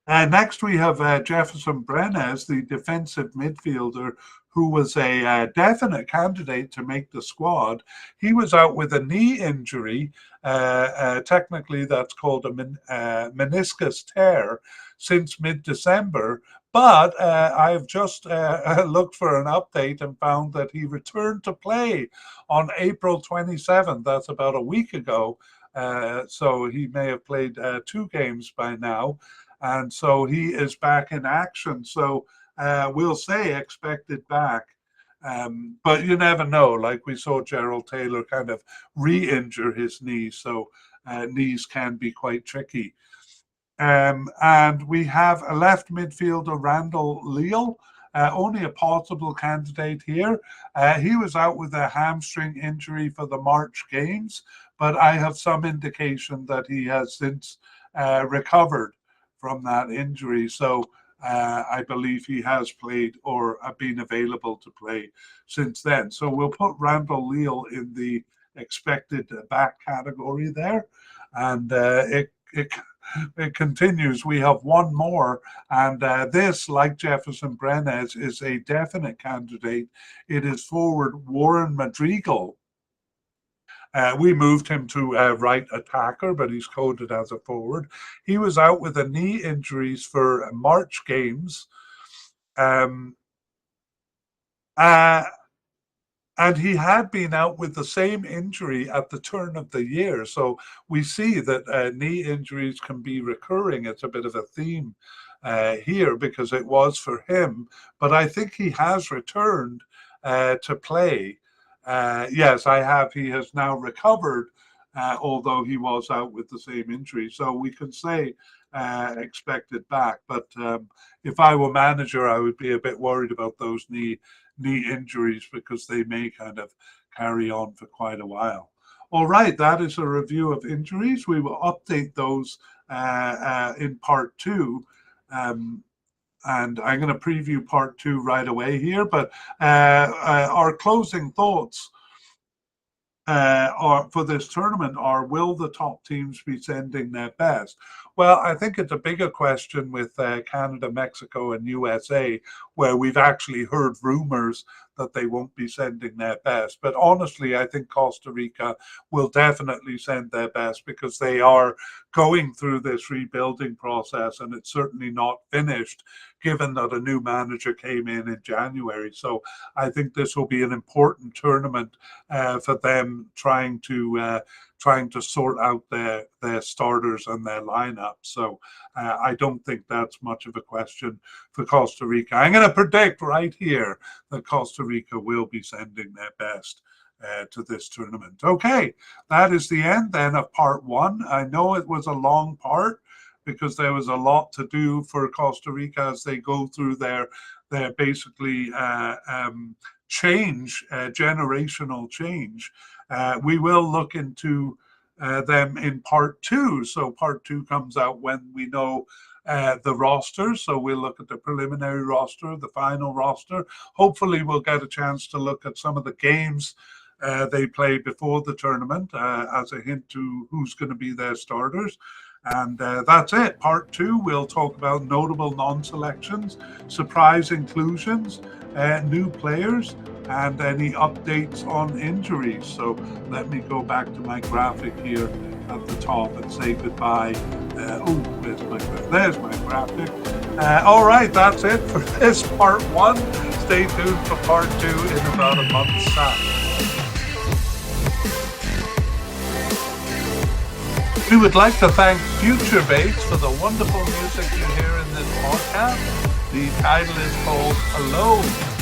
Next, we have Jefferson Brenes, the defensive midfielder, who was a definite candidate to make the squad. He was out with a knee injury. Technically, that's called a meniscus tear since mid-December. But I've just looked for an update and found that he returned to play on April 27th. That's about a week ago. So he may have played 2 games by now. And so he is back in action. So we'll say expected back. But you never know. Like we saw Gerald Taylor kind of re-injure his knee. So knees can be quite tricky. And we have a left midfielder, Randall Leal, only a possible candidate here. He was out with a hamstring injury for the March games, but I have some indication that he has since recovered from that injury. So I believe he has played or been available to play since then. So we'll put Randall Leal in the expected back category there. And it continues. We have one more, and this, like Jefferson Brenes, is a definite candidate. It is forward Warren Madrigal. We moved him to right attacker, but he's coded as a forward. He was out with a knee injuries for March games. And he had been out with the same injury at the turn of the year. So we see that knee injuries can be recurring. It's a bit of a theme here because it was for him. But I think he has returned to play. Yes, I have. He has now recovered, although he was out with the same injury. So we can say expected back. But if I were manager, I would be a bit worried about those knee injuries because they may kind of carry on for quite a while. All right, that is a review of injuries. We will update those in part 2. And I'm going to preview part 2 right away here. But our closing thoughts for this tournament are, will the top teams be sending their best? Well, I think it's a bigger question with Canada, Mexico, and USA, where we've actually heard rumors that they won't be sending their best. But honestly, I think Costa Rica will definitely send their best because they are going through this rebuilding process, and it's certainly not finished, given that a new manager came in January. So I think this will be an important tournament for them trying to sort out their starters and their lineup. So I don't think that's much of a question for Costa Rica. I'm going to predict right here that Costa Rica will be sending their best to this tournament. Okay, that is the end then of part 1. I know it was a long part because there was a lot to do for Costa Rica as they go through their basically change, generational change. We will look into them in part 2. So part 2 comes out when we know the roster. So we'll look at the preliminary roster, the final roster. Hopefully we'll get a chance to look at some of the games they play before the tournament as a hint to who's going to be their starters. And that's it. Part 2, we'll talk about notable non-selections, surprise inclusions, new players, and any updates on injuries. So let me go back to my graphic here at the top and say goodbye. Where's my graphic? There's my graphic. All right, that's it for this part 1. Stay tuned for part 2 in about a month's time. We would like to thank Future Bass for the wonderful music you hear in this podcast. The title is called Alone.